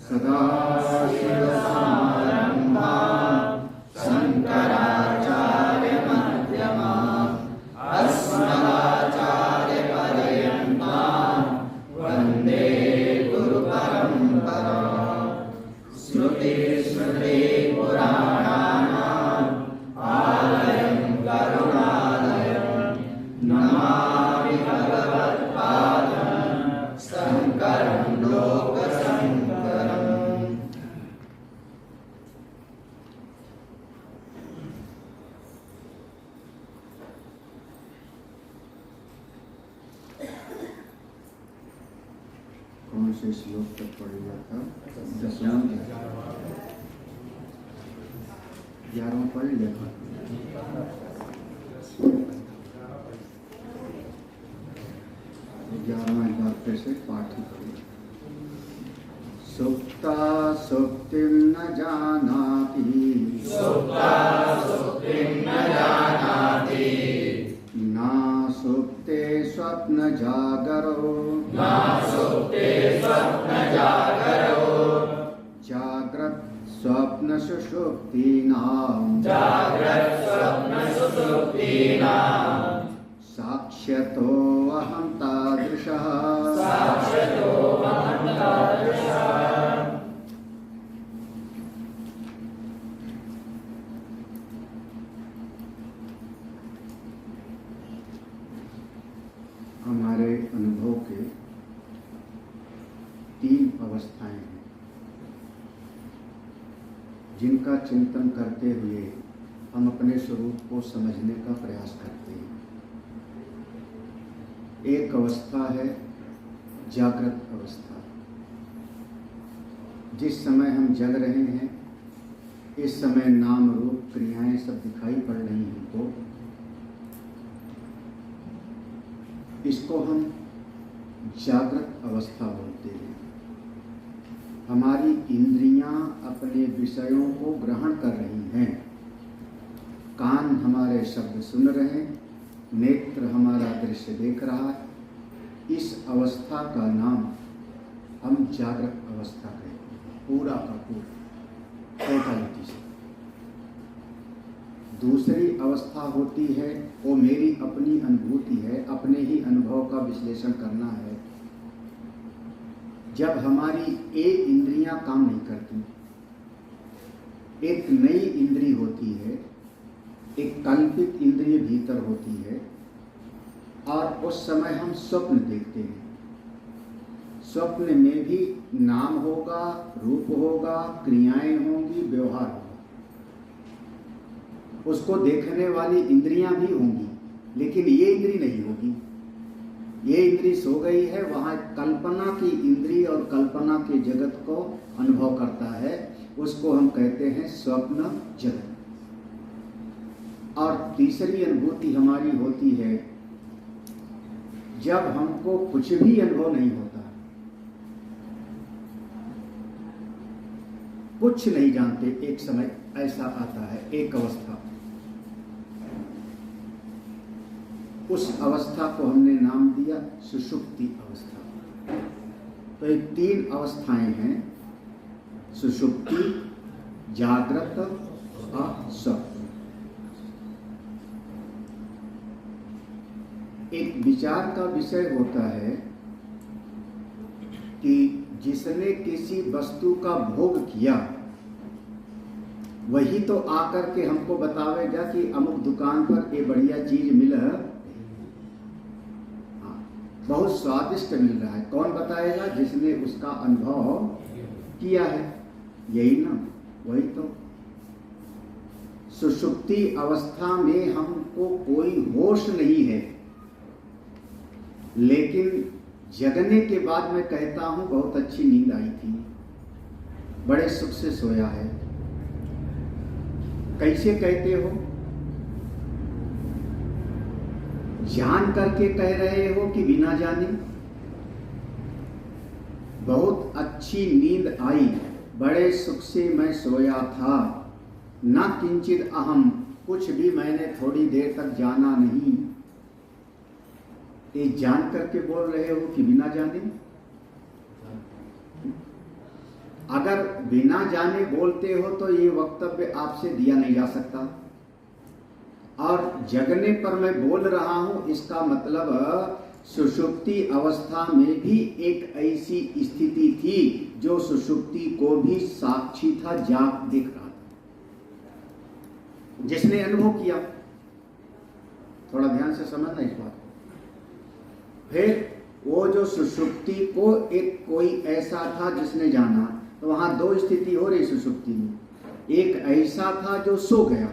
सदाशिवसमारम्भां शङ्कराचार्यमध्यमाम् अस्मदाचार्यपर्यन्तां वन्दे गुरुपरम्पराम्। श्रुतिस्मृतिपुराणानाम् आलयं करुणालयं नमामि भगवत्पादं शङ्करं लोकशङ्करम्। कौन से श्लोक तक पढ़ेगा था? 10वां 11वां पढ़ लिया था। 11वां एक बार फिर से पाठ ही करें। सुप्ता सुप्तिं न जानाति, सुप्ता सुप्तिं न जानाति, ना सुप्ते स्वप्न जागरो, ना सुप्ते स्वप्न जागरो, जाग्रत् स्वप्न सुषुप्तीनां, जाग्रत् स्वप्न सुषुप्तीनां, साक्ष्यतो अहं तादृशः, साक्ष्यतो अहं तादृशः। हमारे अनुभव के 3 अवस्थाएं हैं जिनका चिंतन करते हुए हम अपने स्वरूप को समझने का प्रयास करते हैं। एक अवस्था है जागृत अवस्था। जिस समय हम जग रहे हैं, इस समय नाम रूप क्रियाएं सब दिखाई पड़ रही हैं, तो इसको हम जागृत अवस्था बोलते हैं। हमारी इंद्रियां अपने विषयों को ग्रहण कर रही हैं, कान हमारे शब्द सुन रहे हैं, नेत्र हमारा दृश्य देख रहा है। इस अवस्था का नाम हम जागृत अवस्था कहते हैं, पूरा का पूरा टोटलिटी से। दूसरी अवस्था होती है, वो मेरी अपनी अनुभूति है, अपने ही अनुभव का विश्लेषण करना है। जब हमारी एक इंद्रियां काम नहीं करती, एक नई इंद्री होती है, एक कल्पित इंद्रिय भीतर होती है, और उस समय हम स्वप्न देखते हैं। स्वप्न में भी नाम होगा, रूप होगा, क्रियाएं होंगी, व्यवहार होगा। उसको देखने वाली इंद्रियां भी होंगी, लेकिन ये इंद्री नहीं होगी। ये इंद्री सो गई है, वहां कल्पना की इंद्री और कल्पना के जगत को अनुभव करता है। उसको हम कहते हैं स्वप्न जगत। और तीसरी अनुभूति हमारी होती है जब हमको कुछ भी अनुभव नहीं होता, कुछ नहीं जानते। एक समय ऐसा आता है, एक अवस्था। उस अवस्था को हमने नाम दिया सुषुप्ति अवस्था। तो ये 3 अवस्थाएं हैं, सुषुप्ति, जागृत और स्वप्न। एक विचार का विषय होता है कि जिसने किसी वस्तु का भोग किया, वही तो आकर के हमको बतावेगा कि अमुक दुकान पर ये बढ़िया चीज मिल है, बहुत स्वादिष्ट मिल रहा है। कौन बताएगा? जिसने उसका अनुभव किया है। यही ना, वही तो। सुषुप्ति अवस्था में हमको कोई होश नहीं है, लेकिन जगने के बाद मैं कहता हूं बहुत अच्छी नींद आई थी, बड़े सुख से सोया है। कैसे कहते हो? जान करके कह रहे हो कि बिना जाने? बहुत अच्छी नींद आई, बड़े सुख से मैं सोया था, न किंचित अहम, कुछ भी मैंने थोड़ी देर तक जाना नहीं। ये जान करके बोल रहे हो कि बिना जाने? अगर बिना जाने बोलते हो तो ये वक्तव्य आपसे दिया नहीं जा सकता, और जगने पर मैं बोल रहा हूं इसका मतलब सुषुप्ति अवस्था में भी एक ऐसी स्थिति थी जो सुषुप्ति को भी साक्षी था, जाग दिख रहा था, जिसने अनुभव किया। थोड़ा ध्यान से समझना इस बात को। फिर वो जो सुषुप्ति को एक कोई ऐसा था जिसने जाना, तो वहां दो स्थिति हो रही सुषुप्ति में। एक ऐसा था जो सो गया,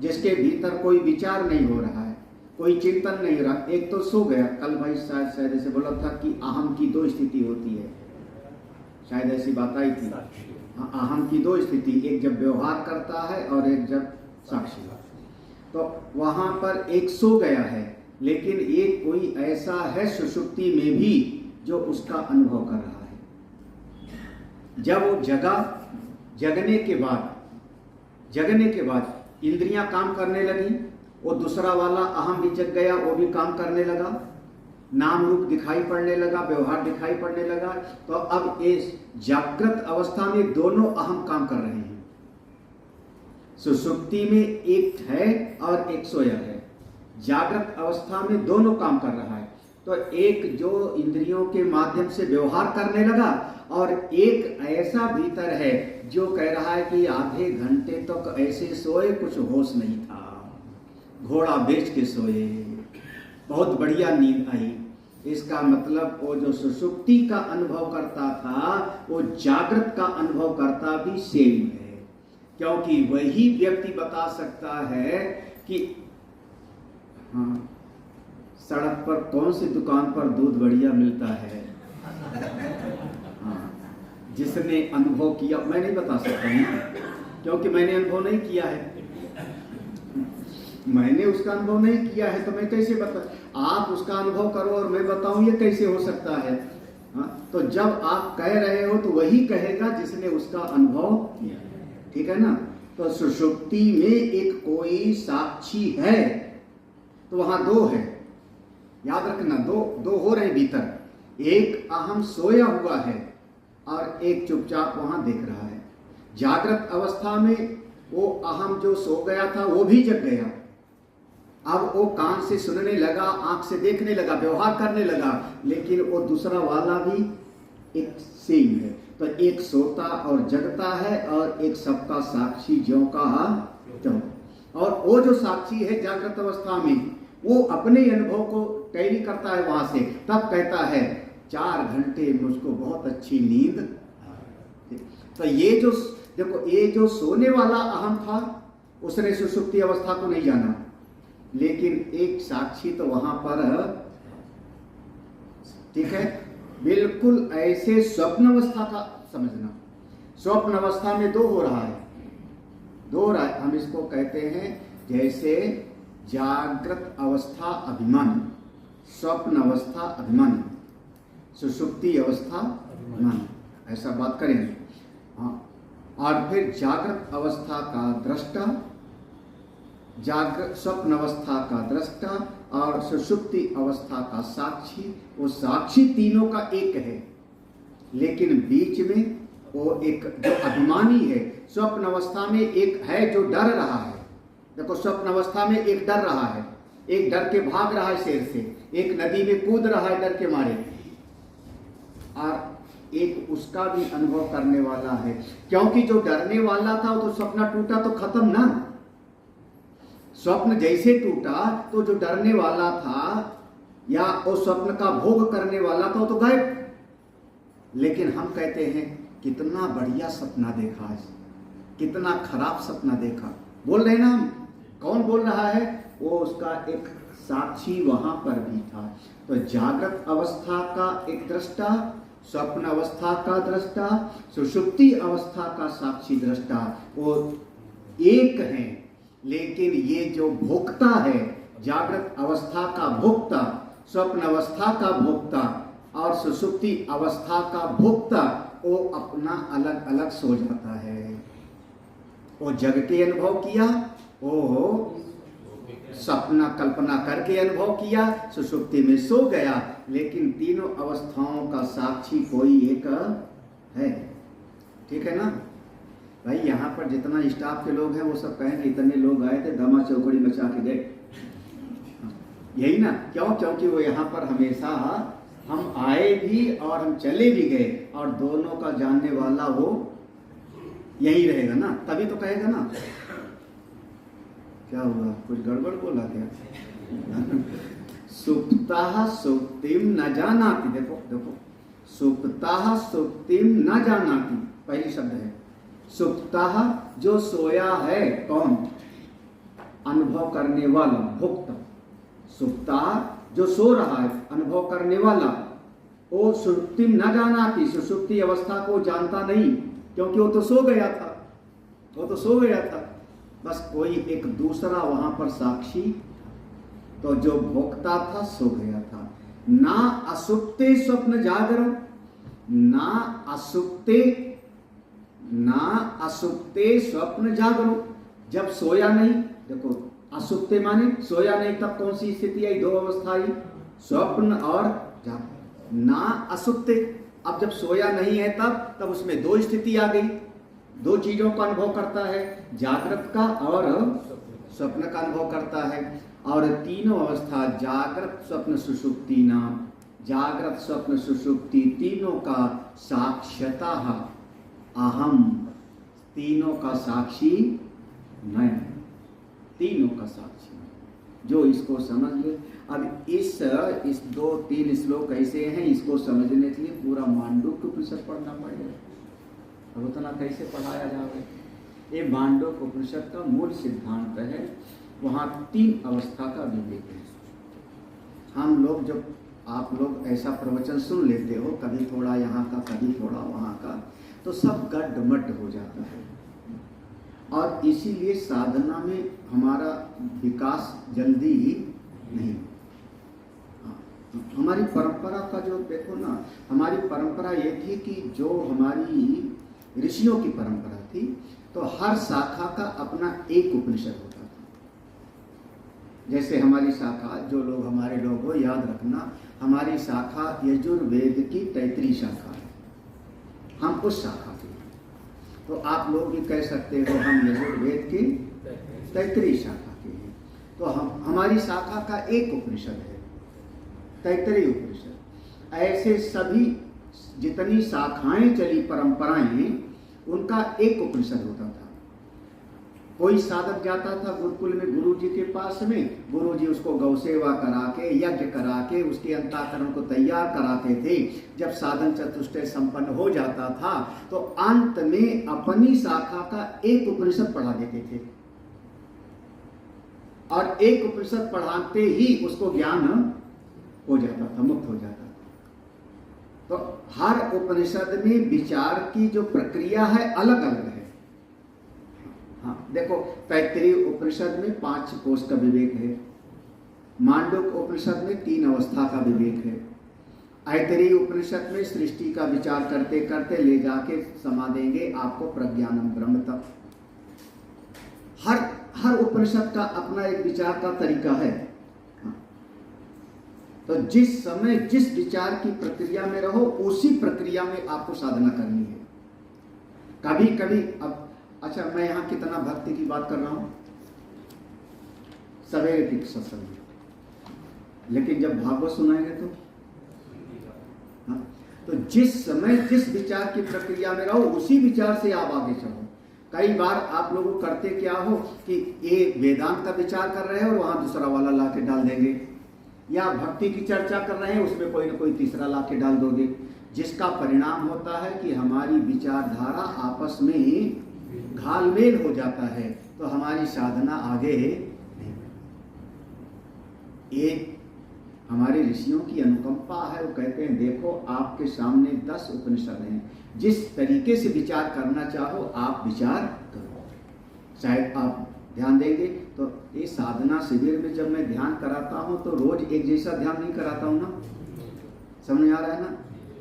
जिसके भीतर कोई विचार नहीं हो रहा है, कोई चिंतन नहीं हो रहा, एक तो सो गया। कल भाई शायद ऐसे बोला था कि अहम की दो स्थिति होती है, शायद ऐसी बात आई थी। अहम की दो स्थिति, एक जब व्यवहार करता है और एक जब साक्षी। तो वहां पर एक सो गया है, लेकिन एक कोई ऐसा है सुषुप्ति में भी जो उसका अनुभव कर रहा है। जब वो जगा, जगने के बाद इंद्रियां काम करने लगी, वो दूसरा वाला अहम भी जग गया, वो भी काम करने लगा, नाम रूप दिखाई पड़ने लगा, व्यवहार दिखाई पड़ने लगा। तो अब इस जागृत अवस्था में दोनों अहम काम कर रहे हैं। सुषुप्ति में एक है और एक सोया है, जागृत अवस्था में दोनों काम कर रहा है। तो एक जो इंद्रियों के माध्यम से व्यवहार करने लगा, और एक ऐसा भीतर है जो कह रहा है कि आधे घंटे तक ऐसे सोए, कुछ होश नहीं था, घोड़ा बेच के सोए, बहुत बढ़िया नींद आई। इसका मतलब वो जो सुषुप्ति का अनुभव करता था वो जागृत का अनुभव करता भी सेम है, क्योंकि वही व्यक्ति बता सकता है कि हाँ, सड़क पर कौन सी दुकान पर दूध बढ़िया मिलता है। हाँ, जिसने अनुभव किया, मैं नहीं बता सकता हूँ क्योंकि मैंने अनुभव नहीं किया है। मैंने उसका अनुभव नहीं किया है तो मैं कैसे बता, आप उसका अनुभव करो और मैं बताऊं, ये कैसे हो सकता है। हाँ, तो जब आप कह रहे हो तो वही कहेगा जिसने उसका अनुभव किया, ठीक है ना। तो सुषुप्ति में एक कोई साक्षी है, तो वहां दो है, याद रखना, दो हो रहे भीतर। एक अहम सोया हुआ है और एक चुपचाप वहां देख रहा है। जागृत अवस्था में वो अहम जो सो गया था वो भी जग गया, अब वो कान से सुनने लगा, आंख से देखने लगा, व्यवहार करने लगा, लेकिन वो दूसरा वाला भी एक सेम है। तो एक सोता और जगता है और एक सबका साक्षी ज्यों का त्यों। और वो जो साक्षी है जागृत अवस्था में, वो अपने अनुभव को कैरी करता है वहां से, तब कहता है 4 घंटे मुझको बहुत अच्छी नींद। तो ये जो देखो, ये जो सोने वाला अहम था उसने सुषुप्ति अवस्था को नहीं जाना, लेकिन एक साक्षी तो वहां पर, ठीक है। बिल्कुल ऐसे स्वप्न अवस्था का समझना, स्वप्न अवस्था में दो हो रहा है, हम इसको कहते हैं जैसे जागृत अवस्था अभिमान, स्वप्न अवस्था अभिमान, सुषुप्ति अवस्था अभिमान, ऐसा बात करेंगे। हाँ, और फिर जागृत अवस्था का दृष्टा, जागृत स्वप्न अवस्था का दृष्टा और सुषुप्ति अवस्था का साक्षी। वो साक्षी तीनों का एक है, लेकिन बीच में वो एक जो अभिमानी है। स्वप्न अवस्था में एक है जो डर रहा है, देखो स्वप्न अवस्था में एक डर रहा है, एक डर के भाग रहा है शेर से, एक नदी में कूद रहा है डर के मारे, और एक उसका भी अनुभव करने वाला है। क्योंकि जो डरने वाला था वो तो सपना टूटा तो खत्म ना, स्वप्न जैसे टूटा तो जो डरने वाला था या वो स्वप्न का भोग करने वाला था वो तो गायब। लेकिन हम कहते हैं कितना बढ़िया सपना देखा है, कितना खराब सपना देखा, बोल रहे ना हम। कौन बोल रहा है? वो उसका एक साक्षी वहां पर भी था। तो जागृत अवस्था का एक दृष्टा, स्वप्न अवस्था का दृष्टा, सुषुप्ति अवस्था का साक्षी दृष्टा, वो एक है। लेकिन ये जो भोक्ता है, जागृत अवस्था का भोक्ता, स्वप्न अवस्था का भोक्ता और सुषुप्ति अवस्था का भोक्ता, वो अपना अलग अलग सो जाता है। वो जग के अनुभव किया, वो सपना कल्पना करके अनुभव किया, सुषुप्ति में सो गया, लेकिन तीनों अवस्थाओं का साक्षी कोई एक है, ठीक है ना भाई। यहाँ पर जितना स्टाफ के लोग हैं वो सब कहेंगे इतने लोग आए थे, धमा चौकड़ी मचा के गए, यही ना। क्यों? क्योंकि वो यहाँ पर हमेशा हम आए भी और हम चले भी गए, और दोनों का जानने वाला वो यही रहेगा ना, तभी तो कहेगा ना। क्या हुआ, कुछ गड़बड़ बोला क्या? सुप्ताः सुप्तिम न जानाति। देखो देखो, सुप्ताः सुप्तिम न जानाति पहली शब्द है। सुप्ताः जो सोया है, कौन? अनुभव करने वाला, भुक्त। सुप्ताः जो सो रहा है, अनुभव करने वाला, वो सुप्तिम न जानाति, सुषुप्ति अवस्था को जानता नहीं, क्योंकि वो तो सो गया था, वो तो सो गया था। बस कोई एक दूसरा वहां पर साक्षी, तो जो भोक्ता था सो गया था। ना असुप्ते स्वप्न जागरो, ना असुप्ते स्वप्न जागरो, जब सोया नहीं। देखो असुप्ते माने सोया नहीं, तब कौन सी स्थिति आई? दो अवस्था आई, स्वप्न और जागरण। ना असुप्ते, अब जब सोया नहीं है तब उसमें दो स्थिति आ गई, दो चीजों का अनुभव करता है, जागृत का और स्वप्न का अनुभव करता है। और तीनों अवस्था जागृत स्वप्न सुषुप्ति नाम, जागृत स्वप्न सुषुप्ति तीनों का साक्ष्यता अहम, तीनों का साक्षी मैं, तीनों का साक्षी मैं। जो इसको समझ ले। अब इस 2-3 श्लोक ऐसे हैं, इसको समझने के लिए पूरा मांडूक्य उपनिषद पढ़ना पड़ेगा। अब उतना कैसे पढ़ाया जाए? ये मांडूक्य उपनिषद का मूल सिद्धांत है, वहाँ 3 अवस्था का विवेक है। हम लोग जब आप लोग ऐसा प्रवचन सुन लेते हो, कभी थोड़ा यहाँ का कभी थोड़ा वहाँ का, तो सब गड्ढमड्ढ हो जाता है, और इसीलिए साधना में हमारा विकास जल्दी नहीं। हमारी परंपरा का जो देखो ना, हमारी परंपरा ये थी कि जो हमारी ऋषियों की परंपरा थी, तो हर शाखा का अपना एक उपनिषद होता था। जैसे हमारी शाखा, जो लोग हमारे लोग हो, याद रखना, हमारी शाखा यजुर्वेद की तैतरी शाखा है, हम उस शाखा के। तो आप लोग भी कह सकते हो हम यजुर्वेद की तैतरी शाखा के हैं। तो हमारी शाखा का एक उपनिषद है, तैतरी उपनिषद। ऐसे सभी जितनी शाखाएं चली, परंपराएं, उनका एक उपनिषद होता था। कोई साधक जाता था गुरुकुल में गुरु जी के पास में, गुरु जी उसको गौ सेवा करा के, यज्ञ करा के, उसके अंतःकरण को तैयार कराते थे। जब साधन चतुष्टय संपन्न हो जाता था, तो अंत में अपनी शाखा का एक उपनिषद पढ़ा देते थे, और एक उपनिषद पढ़ाते ही उसको ज्ञान हो जाता था, मुक्त हो जाता था। तो हर उपनिषद में विचार की जो प्रक्रिया है अलग अलग है। हाँ देखो, तैत्तिरीय उपनिषद में 5 कोश का विवेक है, मांडूक्य उपनिषद में 3 अवस्था का विवेक है, ऐतरेय उपनिषद में सृष्टि का विचार करते करते ले जाके समा देंगे आपको प्रज्ञानम ब्रह्म तक। हर उपनिषद का अपना एक विचार का तरीका है। तो जिस समय जिस विचार की प्रक्रिया में रहो, उसी प्रक्रिया में आपको साधना करनी है। कभी कभी अब अच्छा, मैं यहाँ कितना भक्ति की बात कर रहा हूँ सवेरे की सत्संग में, लेकिन जब भागवत सुनाएंगे तो हाँ, तो जिस समय जिस विचार की प्रक्रिया में रहो, उसी विचार से आप आगे चलो। कई बार आप लोग करते क्या हो कि ये वेदांत का विचार कर रहे हैं और वहां दूसरा वाला ला के डाल देंगे, या भक्ति की चर्चा कर रहे हैं उसमें कोई ना कोई तीसरा ला के डाल दोगे, जिसका परिणाम होता है कि हमारी विचारधारा आपस में घालमेल हो जाता है, तो हमारी साधना आगे नहीं। एक हमारे ऋषियों की अनुकंपा है, वो कहते हैं देखो आपके सामने 10 उपनिषद हैं, जिस तरीके से विचार करना चाहो आप विचार करो। शायद आप ध्यान देंगे तो ये साधना शिविर में जब मैं ध्यान कराता हूँ तो रोज एक जैसा ध्यान नहीं कराता हूँ ना, समझ आ रहा है ना,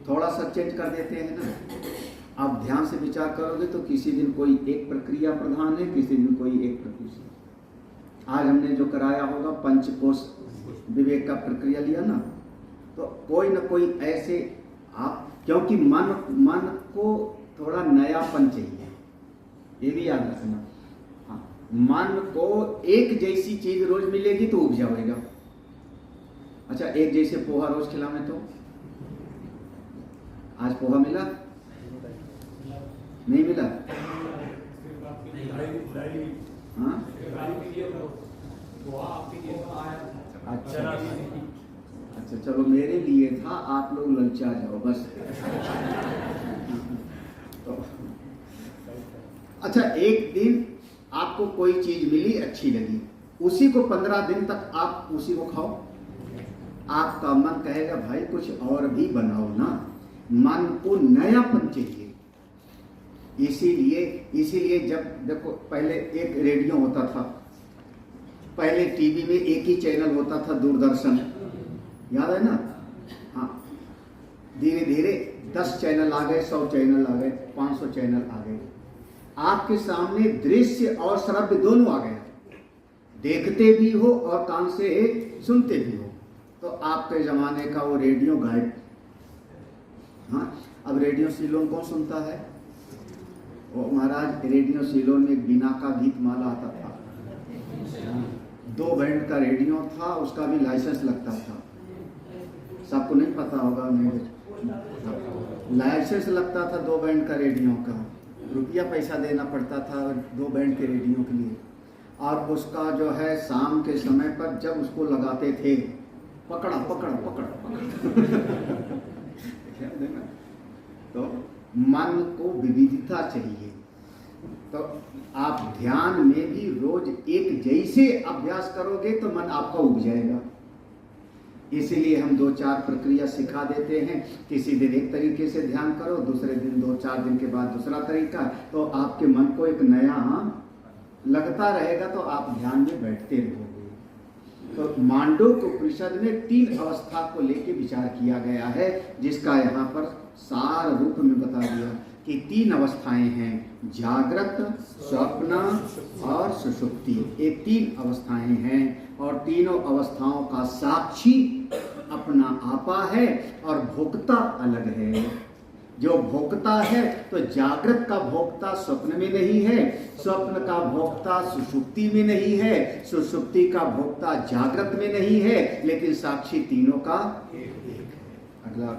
थोड़ा सा चेंज कर देते हैं ना। आप ध्यान से विचार करोगे तो किसी दिन कोई एक प्रक्रिया प्रधान है, किसी दिन कोई एक प्रक्रिया। आज हमने जो कराया होगा पंचकोश विवेक का प्रक्रिया लिया ना, तो कोई ना कोई ऐसे आप क्योंकि मन को थोड़ा नयापन चाहिए, ये भी याद रखना। हाँ, मन को एक जैसी चीज रोज मिलेगी तो उब जाएगा। अच्छा, एक जैसे पोहा रोज खिलावे तो आज पोहा मिला नहीं मिला? हाँ, अच्छा चलो, मेरे लिए था, आप लोग ललचा जाओ बस। तो अच्छा, एक दिन आपको कोई चीज मिली, अच्छी लगी, उसी को 15 दिन तक आप उसी को खाओ, आपका मन कहेगा भाई कुछ और भी बनाओ ना। मन को नयापन चाहिए। इसीलिए जब देखो, पहले एक रेडियो होता था, पहले टीवी में एक ही चैनल होता था, दूरदर्शन, याद है ना? हाँ, धीरे धीरे 10 चैनल आ गए, 100 चैनल आ गए, 500 चैनल आ गए। आपके सामने दृश्य और श्रव्य दोनों आ गया, देखते भी हो और कान से सुनते भी हो। तो आपके जमाने का वो रेडियो गायब। हाँ, अब रेडियो सिलोन कौन सुनता है? वो महाराज, रेडियो सिलोन में बिना का गीत माला आता था, 2 बैंड का रेडियो था, उसका भी लाइसेंस लगता था। सबको नहीं पता होगा, लाइसेंस लगता था 2 बैंड का रेडियो का, रुपया पैसा देना पड़ता था 2 बैंड के रेडियो के लिए। और उसका जो है शाम के समय पर जब उसको लगाते थे, पकड़ा पकड़ा पकड़ा पकड़ा तो मन को विविधता चाहिए। तो आप ध्यान में भी रोज एक जैसे अभ्यास करोगे तो मन आपका उब जाएगा। इसीलिए हम 2-4 प्रक्रिया सिखा देते हैं। किसी दिन एक तरीके से ध्यान करो, दूसरे दिन 2-4 दिन के बाद दूसरा तरीका, तो आपके मन को एक नया लगता रहेगा, तो आप ध्यान में बैठते रहोगे। तो मांडूक्य उपनिषद में 3 अवस्था को लेकर विचार किया गया है, जिसका यहाँ पर सार रूप में बता दिया कि 3 अवस्थाएं हैं, जागृत, स्वप्न और सुषुप्ति। ये 3 अवस्थाएं हैं और तीनों अवस्थाओं का साक्षी अपना आपा है और भोक्ता अलग है। जो भोक्ता है, तो जागृत का भोक्ता स्वप्न में नहीं है, स्वप्न का भोक्ता सुषुप्ति में नहीं है, सुषुप्ति का भोक्ता जागृत में नहीं है, लेकिन साक्षी तीनों का अगला।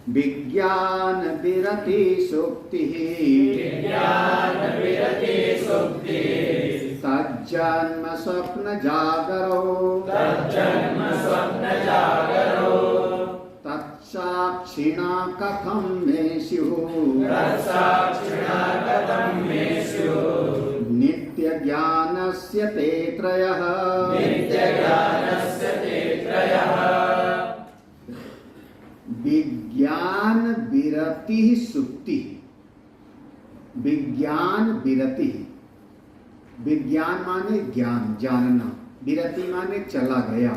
विज्ञान विरति सुक्ति तज्जन्म स्वप्न जागरो तत्साक्षिणा कथं मे स्युः नित्य ज्ञानस्य ते त्रयः विज्ञान विरति सुक्ति। विज्ञान विरति, विज्ञान माने ज्ञान, जानना, विरति माने चला गया,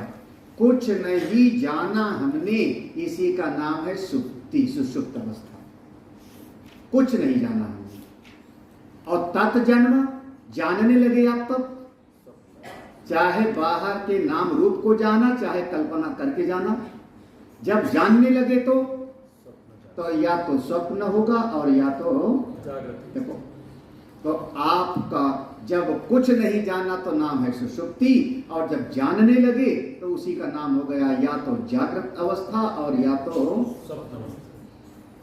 कुछ नहीं जाना हमने, इसी का नाम है सुक्ति, सुषुप्त अवस्था। कुछ नहीं जाना हमने। और तत्जन्म, जानने लगे आप तब, चाहे बाहर के नाम रूप को जाना, चाहे कल्पना करके जाना। जब जानने लगे तो या तो स्वप्न होगा और या तो देखो, तो आपका जब कुछ नहीं जाना तो नाम है सुषुप्ति, और जब जानने लगे तो उसी का नाम हो गया या तो जागृत अवस्था और या तो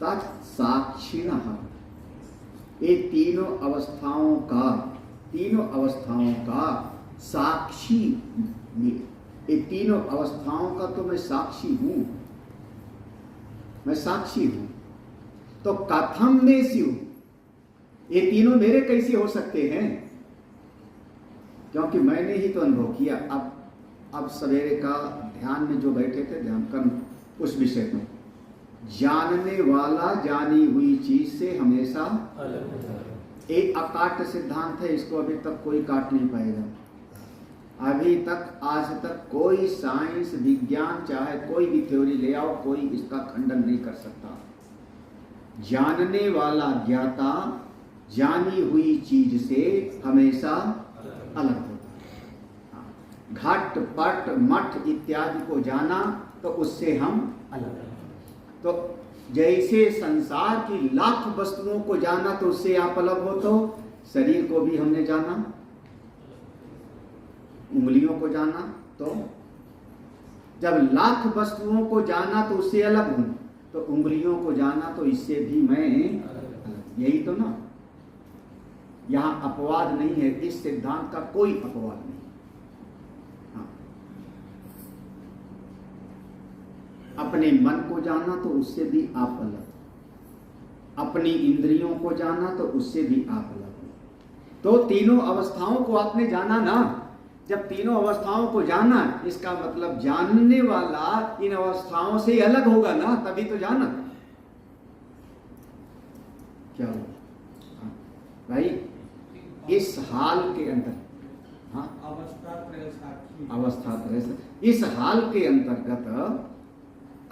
तत्साक्षिणः। ये तीनों अवस्थाओं का साक्षी, ये तीनों अवस्थाओं का तो मैं साक्षी हूं, मैं साक्षी हूं। तो कथम में स्युः, ये तीनों मेरे कैसे हो सकते हैं? क्योंकि मैंने ही तो अनुभव किया। अब सवेरे का ध्यान में जो बैठे थे, ध्यान कर्म, उस विषय में जानने वाला जानी हुई चीज से हमेशा एक अकाट्य सिद्धांत है, इसको अभी तक कोई काट नहीं पाएगा। अभी तक, आज तक कोई साइंस, विज्ञान, चाहे कोई भी थ्योरी ले आओ, कोई इसका खंडन नहीं कर सकता। जानने वाला ज्ञाता जानी हुई चीज से हमेशा अलग होता है। घट पट मठ इत्यादि को जाना तो उससे हम अलग हैं। तो जैसे संसार की लाख वस्तुओं को जाना तो उससे आप अलग हो, तो शरीर को भी हमने जाना, उंगलियों को जाना, तो जब लाख वस्तुओं को जाना तो उससे अलग हूं, तो उंगलियों को जाना तो इससे भी मैं, यही तो ना। यहां अपवाद नहीं है, इस सिद्धांत का कोई अपवाद नहीं। हाँ। अपने मन को जाना तो उससे भी आप अलग, अपनी इंद्रियों को जाना तो उससे भी आप अलग हो। तो तीनों अवस्थाओं को आपने जाना ना। जब तीनों अवस्थाओं को जाना, इसका मतलब जानने वाला इन अवस्थाओं से अलग होगा ना, तभी तो जाना। क्या हो भाई, इस हाल के अंदर, हाँ, अवस्था इस हाल के अंतर्गत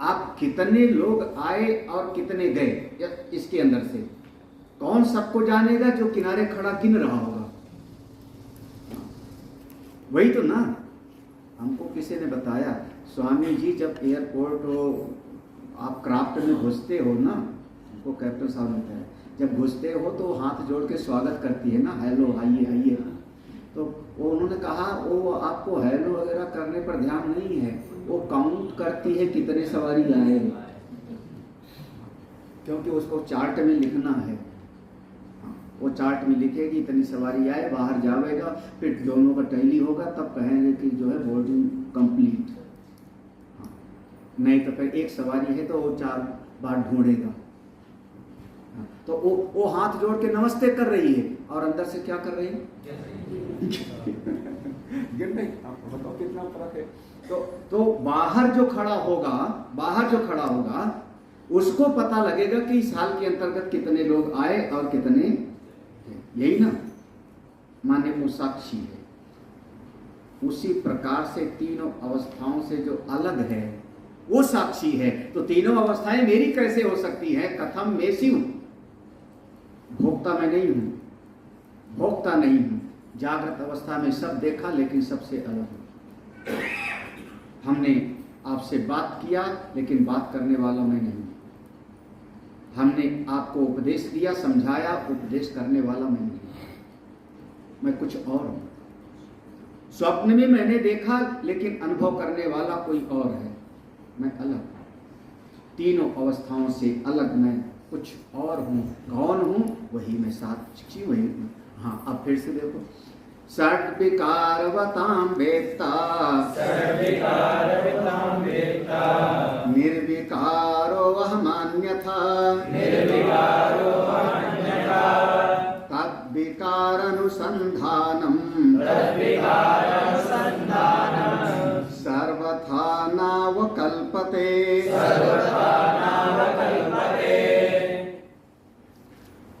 आप कितने लोग आए और कितने गए, इसके अंदर से कौन सबको जानेगा? जो किनारे खड़ा गिन रहा होगा, वही तो ना। हमको किसी ने बताया, स्वामी जी जब एयरपोर्ट हो, आप क्राफ्ट में घुसते हो ना, हमको कैप्टन साहब ने बताया, जब घुसते हो तो हाथ जोड़ के स्वागत करती है ना, हेलो आइए आइए। तो वो उन्होंने कहा वो आपको हेलो वगैरह करने पर ध्यान नहीं है, वो काउंट करती है कितने सवारी आए, क्योंकि उसको चार्ट में लिखना है। वो चार्ट में लिखेगी इतनी सवारी आए, बाहर जाएगा, फिर दोनों का टैली होगा, तब कहेंगे कि जो है बोर्डिंग कंप्लीट। नहीं तो फिर एक सवारी है तो वो 4 बार ढूंढेगा। तो वो हाथ जोड़ के नमस्ते कर रही है और अंदर से क्या कर रही है? गिर नहीं, आपको बताओ कितना फर्क है। तो बाहर जो खड़ा होगा उसको पता लगेगा कि इस साल के अंतर्गत कितने लोग आए और कितने, यही ना माने वो साक्षी है। उसी प्रकार से तीनों अवस्थाओं से जो अलग है वो साक्षी है। तो तीनों अवस्थाएं मेरी कैसे हो सकती है? कथम मेसी हूं, भोक्ता मैं नहीं हूं, भोक्ता नहीं हूं। जागृत अवस्था में सब देखा लेकिन सबसे अलग हूं। हमने आपसे बात किया लेकिन बात करने वाला मैं नहीं। हमने आपको उपदेश दिया, समझाया, उपदेश करने वाला मैं नहीं, मैं कुछ और हूं। स्वप्न में मैंने देखा लेकिन अनुभव करने वाला कोई और है, मैं अलग। तीनों अवस्थाओं से अलग मैं कुछ और हूं। कौन हूं? वही मैं साक्षी, वही हूं। हाँ, अब फिर से देखो, षड्विकारवतां वेत्ता निर्विकारो वहमान्यथा तद्विकारनुसन्धानं सर्वथा नावकल्पते।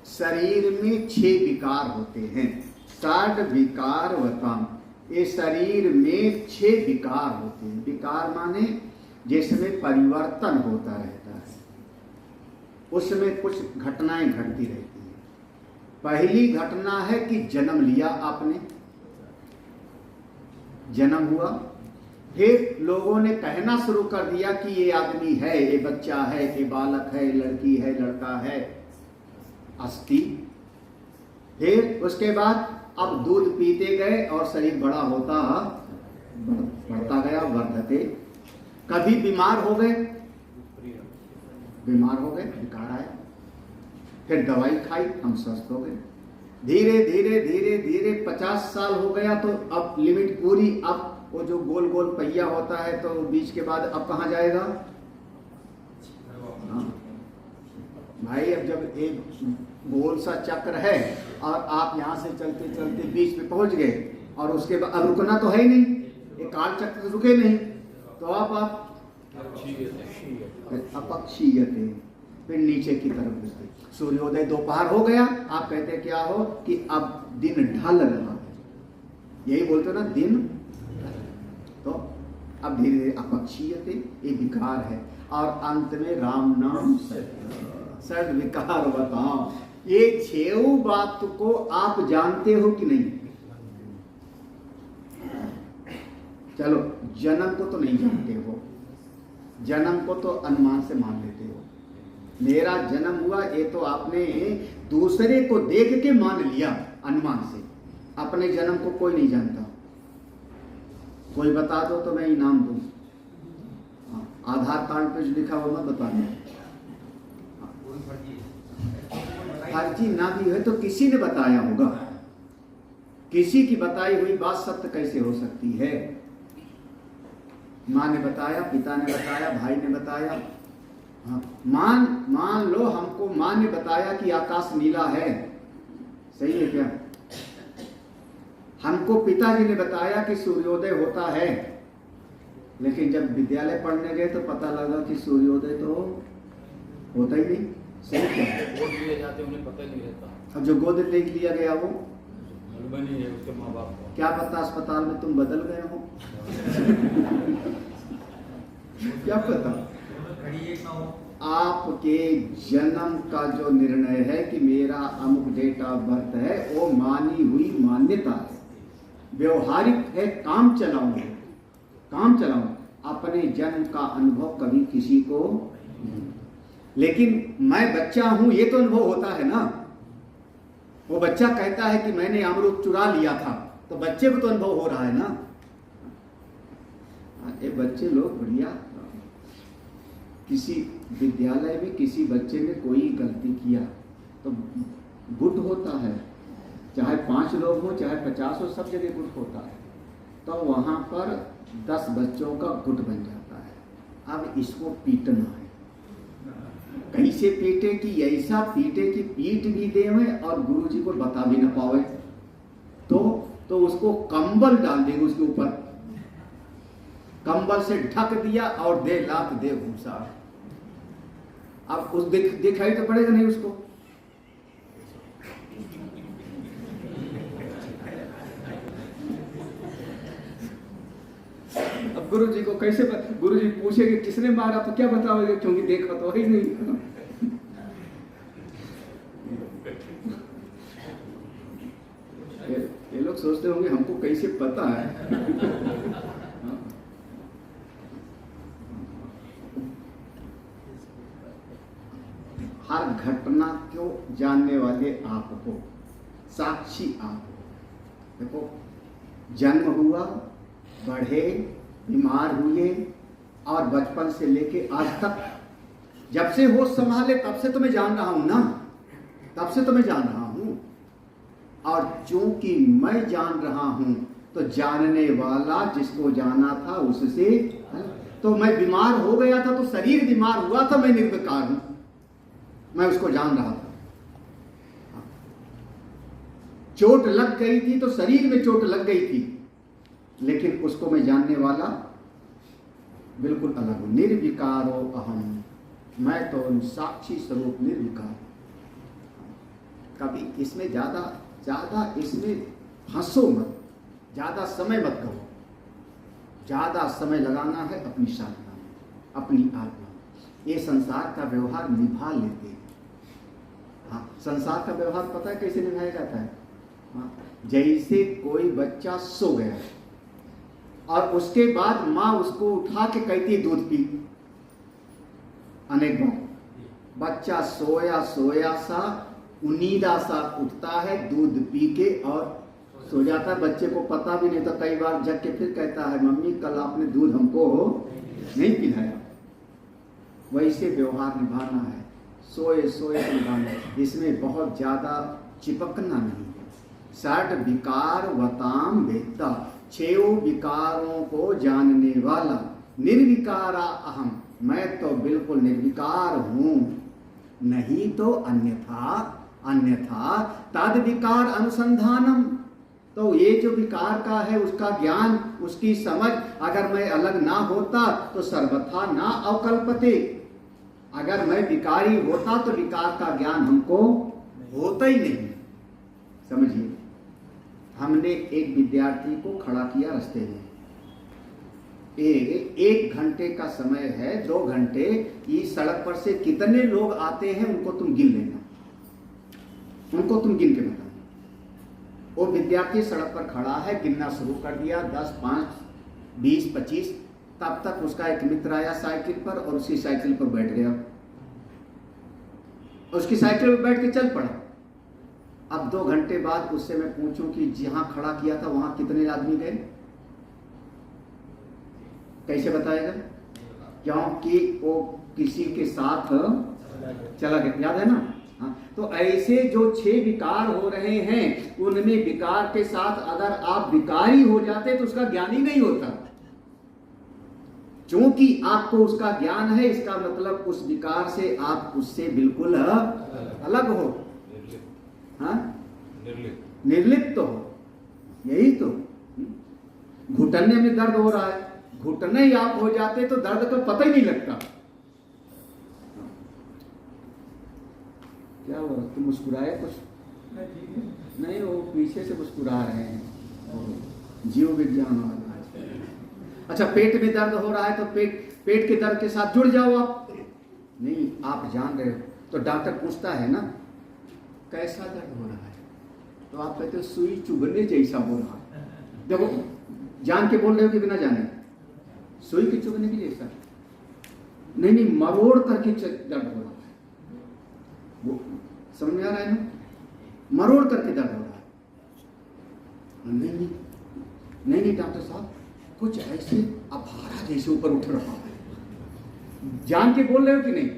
शरीर में 6 विकार होते हैं, षड विकारवताम। ये शरीर में 6 विकार होते हैं। विकार माने जिसमें परिवर्तन होता रहता है, उसमें कुछ घटनाएं घटती रहती हैं। पहली घटना है कि जन्म लिया आपने, जन्म हुआ, फिर लोगों ने कहना शुरू कर दिया कि ये आदमी है, ये बच्चा है, ये बालक है, लड़की है, लड़का है, अस्थि। फिर उसके बाद अब दूध पीते गए और शरीर बड़ा होता बढ़ता गया, वर्धते। कभी बीमार हो गए, विकार आए, फिर दवाई खाई, हम स्वस्थ हो गए। धीरे धीरे धीरे धीरे 50 साल हो गया तो अब लिमिट पूरी। अब वो जो गोल गोल पहिया होता है तो बीच के बाद अब कहाँ जाएगा? हाँ भाई, अब जब एक गोल सा चक्र है और आप यहाँ से चलते चलते बीच में पहुंच गए और उसके बाद अब रुकना तो है ही नहीं, एक काल चक्र तो रुके नहीं, तो आप अपक्षीयते, फिर नीचे की तरफ गिरते। सूर्योदय दोपहर हो गया, आप कहते क्या हो कि अब दिन ढल रहा है, यही बोलते ना, दिन। तो अब धीरे धीरे अपक्षीयते, ये विकार है। और अंत में राम नाम षड विकार बताओ। ये 6 बात को आप जानते हो कि नहीं? चलो, जन्म को तो नहीं जानते हो, जन्म को तो अनुमान से मान लेते हो, मेरा जन्म हुआ ये तो आपने दूसरे को देख के मान लिया अनुमान से, अपने जन्म को कोई नहीं जानता। कोई बता दो तो मैं इनाम दूं। आधार कार्ड पे जो लिखा हुआ मत बताना। फर्जी ना भी है तो किसी ने बताया होगा, किसी की बताई हुई बात सत्य कैसे हो सकती है? माँ ने बताया, पिता ने बताया, भाई ने बताया। हाँ, मान लो हमको माँ ने बताया कि आकाश नीला है, सही है क्या? हमको पिताजी ने बताया कि सूर्योदय होता है, लेकिन जब विद्यालय पढ़ने गए तो पता लगा कि सूर्योदय तो होता ही नहीं। सही क्या? गोद लिए जाते उन्हें पता नहीं रहता। अब जो गोद ले लिया गया वो नहीं है उसके माँ बाप को। क्या पता अस्पताल में तुम बदल गए हो। क्या पता? आपके जन्म का जो निर्णय है कि मेरा अमुक डेट ऑफ बर्थ है, वो मानी हुई मान्यता है, व्यवहारिक है, काम चलाऊं। अपने जन्म का अनुभव कभी किसी को नहीं। लेकिन मैं बच्चा हूं ये तो अनुभव होता है ना। वो बच्चा कहता है कि मैंने अमरूद चुरा लिया था, तो बच्चे को तो अनुभव हो रहा है ना। ये बच्चे लोग बढ़िया। किसी विद्यालय में किसी बच्चे ने कोई गलती किया तो गुट होता है, चाहे 5 लोग हो चाहे 50 हो, सब जगह गुट होता है। तो वहां पर 10 बच्चों का गुट बन जाता है। अब इसको पीटना है, कैसे पीटे कि ऐसा पीटे कि पीट भी देवे और गुरुजी को बता भी ना पावे। तो उसको कंबल डाल देंगे उसके ऊपर, कंबल से ढक दिया और दे लात दे घूसा। अब उस दिखाई तो पड़ेगा नहीं उसको। अब गुरुजी को कैसे गुरुजी पूछेंगे किसने मारा तो क्या बताओगे, क्योंकि देखा तो ही नहीं। ये लोग सोचते होंगे हमको कैसे पता है। हर घटना को जानने वाले आप हो, साक्षी आप हो। देखो, जन्म हुआ, बढ़े, बीमार हुए और बचपन से लेके आज तक जब से होश संभाले तब से तो मैं जान रहा हूं ना, तब से तो मैं जान रहा हूं। और चूंकि मैं जान रहा हूं तो जानने वाला जिसको जाना था उससे, तो मैं बीमार हो गया था तो शरीर बीमार हुआ था, मैं निर्विकार हूं, मैं उसको जान रहा था। चोट लग गई थी तो शरीर में चोट लग गई थी, लेकिन उसको मैं जानने वाला बिल्कुल अलग हूं। निर्विकारो अहम, मैं तो साक्षी स्वरूप निर्विकार। कभी इसमें ज्यादा इसमें हंसो मत, ज्यादा समय मत करो। ज्यादा समय लगाना है अपनी साधना में, अपनी आत्मा में। ये संसार का व्यवहार निभा लेते हैं। हाँ, संसार का व्यवहार पता है कैसे निभाया जाता है? हाँ, जैसे कोई बच्चा सो गया और उसके बाद माँ उसको उठा के कहती है दूध पी। अनेक बार बच्चा सोया सा उनीदा सा उठता है, दूध पी के और सो जाता है। बच्चे को पता भी नहीं था, कई बार जग के फिर कहता है मम्मी कल आपने दूध हमको नहीं पिलाया। वैसे व्यवहार निभाना है, सोए निभाना है। इसमें बहुत ज्यादा चिपकना नहीं है। 60 विकार वताम वेत्ता, 6 विकारों को जानने वाला। निर्विकारा अहम, मैं तो बिल्कुल निर्विकार हूं, नहीं तो अन्यथा तद विकार अनुसंधानम। तो ये जो विकार का है उसका ज्ञान, उसकी समझ अगर मैं अलग ना होता तो सर्वथा ना अवकल्पते। अगर मैं विकारी होता तो विकार का ज्ञान हमको होता ही नहीं। समझिए, हमने एक विद्यार्थी को खड़ा किया रास्ते में। 1 घंटे का समय है, 2 घंटे, इस सड़क पर से कितने लोग आते हैं उनको तुम गिन लेना, उनको तुम गिन के बताना। वो विद्यार्थी सड़क पर खड़ा है, गिनना शुरू कर दिया, 10, 5, 20, 25। तब तक उसका एक मित्र आया साइकिल पर और उसी साइकिल पर बैठ गया। उसकी साइकिल पर बैठ के चल पड़ा। अब 2 घंटे बाद उससे मैं पूछूं कि जहां खड़ा किया था वहां कितने आदमी गए, कैसे बताएगा? क्योंकि वो किसी के साथ चला गया, याद है ना? हाँ, तो ऐसे जो 6 विकार हो रहे हैं, उनमें विकार के साथ अगर आप विकारी हो जाते तो उसका ज्ञान ही नहीं होता। क्योंकि आपको उसका ज्ञान है, इसका मतलब उस विकार से आप उससे बिल्कुल अलग हो, हाँ, निर्लिप्त हो। यही तो, घुटने में दर्द हो रहा है, घुटने ही आप हो जाते तो दर्द का पता ही नहीं लगता। क्या हुआ, तुम मुस्कुराए कुछ? नहीं, वो पीछे से मुस्कुरा रहे हैं, जीव विज्ञान वाला। अच्छा, पेट में दर्द हो रहा है तो पेट के दर्द के साथ जुड़ जाओ आप। नहीं, आप जान रहे हो तो डॉक्टर पूछता है ना कैसा दर्द हो रहा है, तो आप कहते हो सुई चुभने जैसा हो रहा है। देखो, जान के बोल रहे हो कि बिना जाने? सुई के चुभने की जैसा? नहीं, मरोड़ करके दर्द हो रहा है। वो समझ में आ रहा है ना? मरोड़ करके दर्द हो रहा है। नहीं डॉक्टर साहब, कुछ ऐसे अफारा जैसे ऊपर उठ रहा है। जान के बोल रहे हो कि नहीं?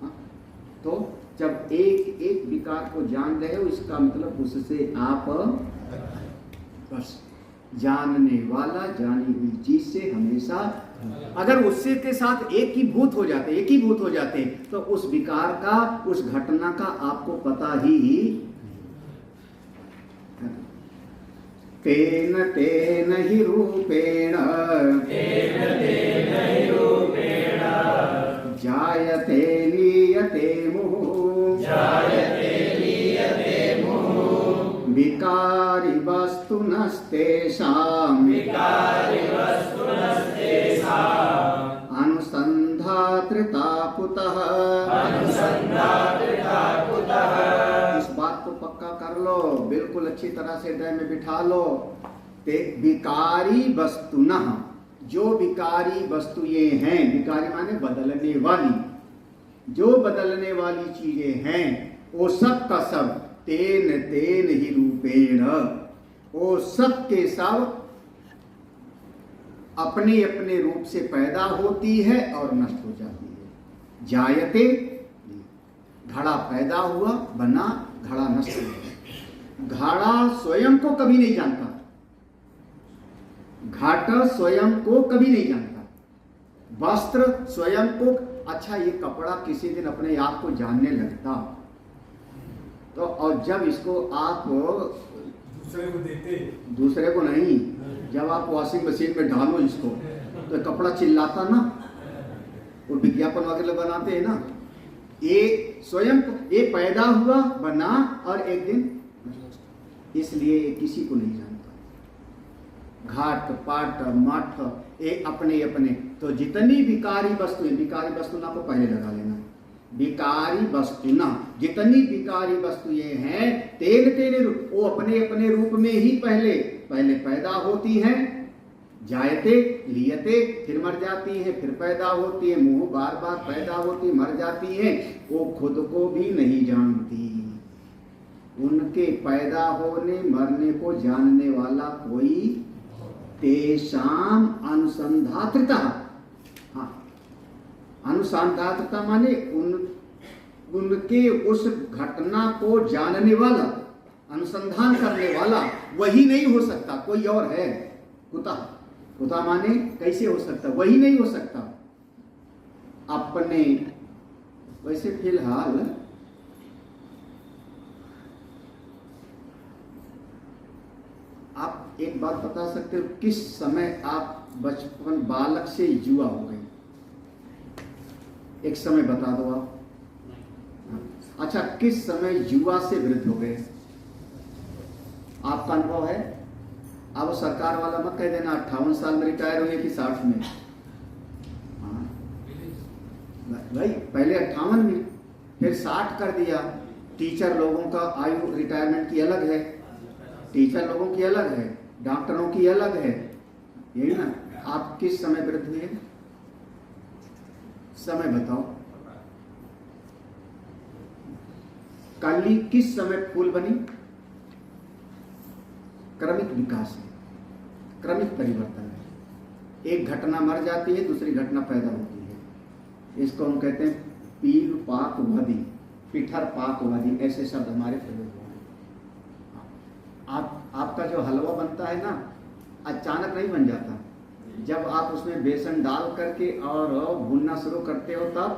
हाँ? तो जब एक एक विकार को जान रहे हो, इसका मतलब उससे आप बस जानने वाला जानी हुई चीज से हमेशा, अगर उससे के साथ एक ही भूत हो जाते तो उस विकार का, उस घटना का आपको पता ही तेन तेन ही रूपेण जायते लीयते मुहुः विकारी वस्तुनस्तेषाम् अनुसंधातृता कुतः। इस बात को पक्का कर लो, बिल्कुल अच्छी तरह से हृदय में बिठा लो। विकारी वस्तुनः, जो विकारी वस्तु ये हैं, विकारी माने बदलने वाली, जो बदलने वाली चीजें हैं, वो सब का सब तेन तेन ही रूपेण, वो सब के सब अपने अपने रूप से पैदा होती है और नष्ट हो जाती है। जायते, घड़ा पैदा हुआ, बना, घड़ा नष्ट हो गया। घड़ा स्वयं को कभी नहीं जानता, घाट स्वयं को कभी नहीं जानता, वस्त्र स्वयं को। अच्छा, ये कपड़ा किसी दिन अपने आप को जानने लगता तो, और जब इसको आप दूसरे को देते, दूसरे को नहीं, जब आप वॉशिंग मशीन में डालो इसको तो कपड़ा चिल्लाता ना, वो विज्ञापन वगैरह बनाते हैं ना, ये स्वयं ये पैदा हुआ, बना और एक दिन, इसलिए किसी को नहीं जानता। घाट पाट मठ ये अपने अपने, तो जितनी विकारी वस्तु ना को पहले लगा लेना, विकारी वस्तु ना, जितनी विकारी वस्तु ये हैं, तेन तेने रूप, वो अपने अपने रूप में ही पहले पैदा होती हैं। जायते लियते, फिर मर जाती है, फिर पैदा होती है, मुंह बार बार पैदा होती, मर जाती है। वो खुद को भी नहीं जानती, उनके पैदा होने मरने को जानने वाला कोई, तेषाम अनुसंधातृता। हाँ, अनुसंधातृता माने उनके उस घटना को जानने वाला, अनुसंधान करने वाला वही नहीं हो सकता, कोई और है। कुता माने कैसे हो सकता, वही नहीं हो सकता। अपने वैसे फिलहाल आप एक बात बता सकते हो, किस समय आप बचपन बालक से युवा हो गए? एक समय बता दो आप। अच्छा, किस समय युवा से वृद्ध हो गए? आपका अनुभव है? अब सरकार वाला मत कह देना 58 साल में रिटायर हुए कि 60 में। हाँ भाई, पहले 58 में, फिर 60 कर दिया। टीचर लोगों का आयु रिटायरमेंट की अलग है, टीचर लोगों की अलग है, डॉक्टरों की अलग है, यही ना। आप किस समय वृद्ध हुए? समय बताओ। कली किस समय फूल बनी? क्रमिक विकास है, क्रमिक परिवर्तन है। एक घटना मर जाती है, दूसरी घटना पैदा होती है। इसको हम कहते हैं पील पाक वधि, पिठर पाक वधि, ऐसे शब्द हमारे प्रयोग हुए हैं। आपका जो हलवा बनता है ना, अचानक नहीं बन जाता। जब आप उसमें बेसन डाल करके और भूनना शुरू करते हो, तब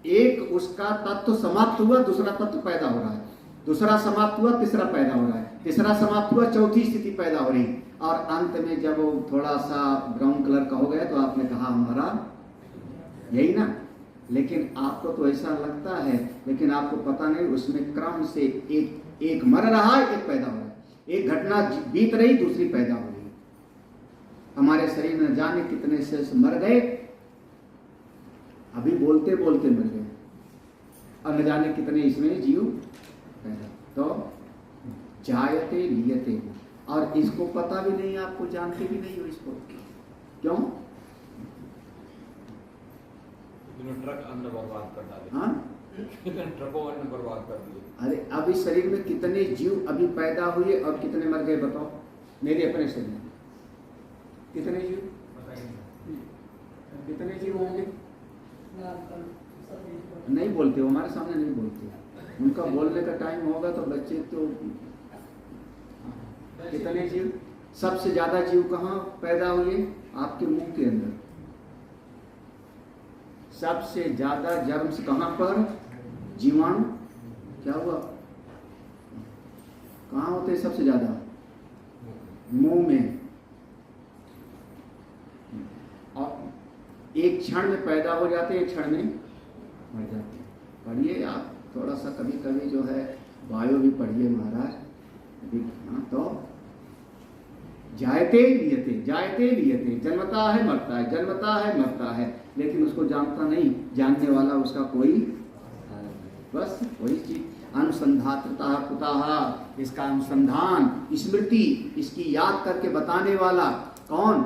एक उसका तत्व समाप्त हुआ, दूसरा तत्व पैदा हो रहा है, दूसरा समाप्त हुआ, तीसरा पैदा हो रहा है, तीसरा समाप्त हुआ, चौथी स्थिति पैदा हो रही, और अंत में जब वो थोड़ा सा ब्राउन कलर का हो गया तो आपने कहा हमारा यही ना। लेकिन आपको तो ऐसा लगता है, लेकिन आपको पता नहीं उसमें क्रम से एक मर रहा है, एक पैदा हो रहा है, एक घटना बीत रही, दूसरी पैदा हो रही। हमारे शरीर में जाने कितने सेल्स मर गए, अभी बोलते बोलते मर गए, और न जाने कितने इसमें जीव पैदा। तो जायते लियते, और इसको पता भी नहीं, आपको जानते भी नहीं हो इसको। क्यों? ट्रक अंदर बर्बाद कर डाले। हाँ, ट्रकों ने बर्बाद कर दिए। अरे अब इस शरीर में कितने जीव अभी पैदा हुए और कितने मर गए बताओ? मेरे अपने शरीर में कितने जीव, कितने जीव होंगे? नहीं बोलते, वो हमारे सामने नहीं बोलते। उनका बोलने का टाइम होगा तो बच्चे तो कितने जीव, सबसे ज्यादा जीव कहाँ पैदा हुए? आपके मुंह के अंदर। सबसे ज्यादा जर्म्स कहाँ पर? जीवाणु। क्या हुआ? कहाँ होते हैं सबसे ज्यादा? मुंह में। और एक क्षण में पैदा हो जाते हैं, एक क्षण में मर जाते हैं। पढ़िए आप थोड़ा सा, कभी कभी जो है बायो भी पढ़िए महाराज। हाँ, तो जायते लियते, जायते लियते, जन्मता है मरता है, जन्मता है मरता है, लेकिन उसको जानता नहीं, जानने वाला उसका कोई, बस वही चीज। अनुसंधात्रता कुतः, इसका अनुसंधान, स्मृति, इसकी याद करके बताने वाला कौन?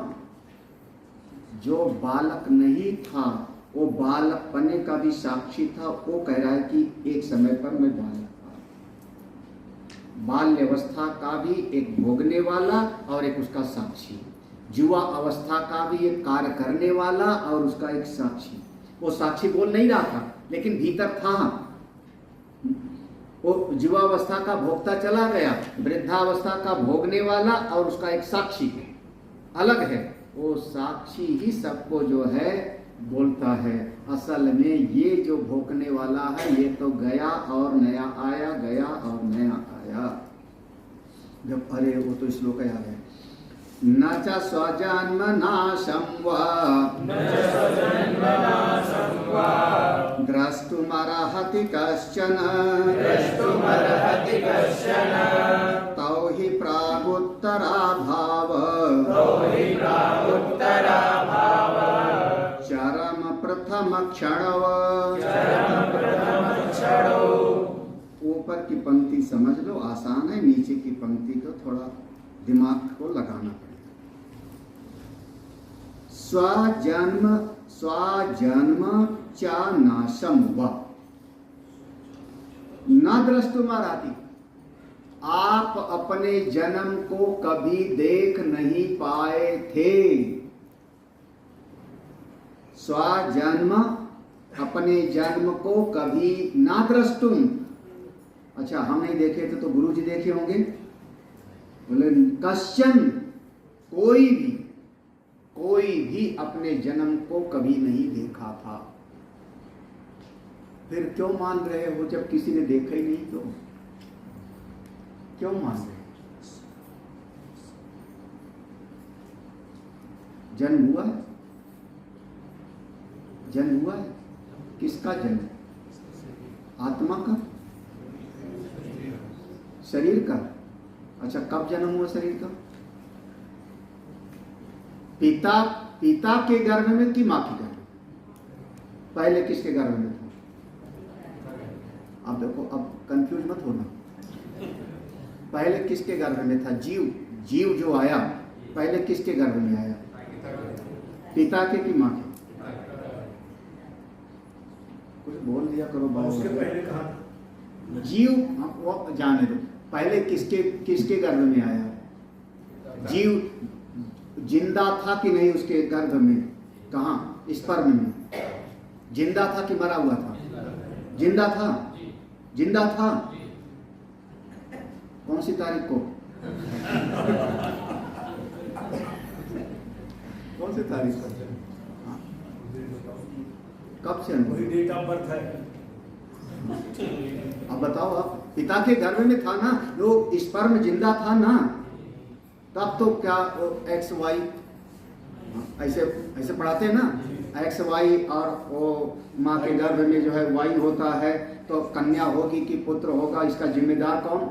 जो बालक नहीं था, वो बालक पने का भी साक्षी था। वो कह रहा है कि एक समय पर मैं बालक था। बाल्य अवस्था का भी एक भोगने वाला और एक उसका साक्षी, युवा अवस्था का भी एक कार्य करने वाला और उसका एक साक्षी। वो साक्षी बोल नहीं रहा था, लेकिन भीतर था। वो युवावस्था का भोगता चला गया, वृद्धावस्था का भोगने वाला और उसका एक साक्षी अलग है। वो साक्षी ही सबको जो है बोलता है। असल में ये जो भोगने वाला है, ये तो गया और नया आया, गया और नया आया। जब अरे वो तो श्लोक याद है, न च स्वजन्म नाशं वा द्रष्टुमर्हति कश्चन तौ हि प्रागुत्तराभाव चरम प्रथम क्षणव। ऊपर की पंक्ति समझ लो, आसान है, नीचे की पंक्ति को थोड़ा दिमाग को लगाना पड़ेगा। स्वजन्म च नाशम व न द्रष्टुमर्हति। आप अपने जन्म को कभी देख नहीं पाए थे। स्वजन्म, अपने जन्म को कभी ना द्रष्टुम। अच्छा, हम नहीं देखे थे तो गुरु जी देखे होंगे। बोले कश्चन, कोई भी अपने जन्म को कभी नहीं देखा था। फिर क्यों मान रहे हो जब किसी ने देखा ही नहीं? तो क्यों मान रहे? जन्म हुआ है, जन्म हुआ है। किसका जन्म? आत्मा का, शरीर का। अच्छा, कब जन्म हुआ शरीर का? पिता के गर्भ में कि मां के गर्भ में? पहले किसके गर्भ में था? अब देखो, अब कंफ्यूज मत होना। पहले किसके गर्भ में था? जीव जो आया पहले किसके गर्भ में आया? पिता के कि मां के? कुछ बोल दिया करो उसके बाबा। पहले कहा था जीव, हाँ, वो जाने दो। पहले किसके गर्भ में आया? जीव जिंदा था कि नहीं उसके गर्भ में? कहाँ? स्पर्म में। जिंदा था कि मरा हुआ था? जिंदा था। जिंदा था। कौन सी तारीख को? कौन सी तारीख को? हाँ। कब से वही डेट ऑफ बर्थ है। अब बताओ, आप पिता के गर्भ में था ना, वो स्पर्म जिंदा था ना, तब तो क्या एक्स वाई ऐसे ऐसे पढ़ाते हैं ना, एक्स वाई, और वो माँ के गर्भ में जो है वाई होता है, तो कन्या होगी कि पुत्र होगा, इसका जिम्मेदार कौन?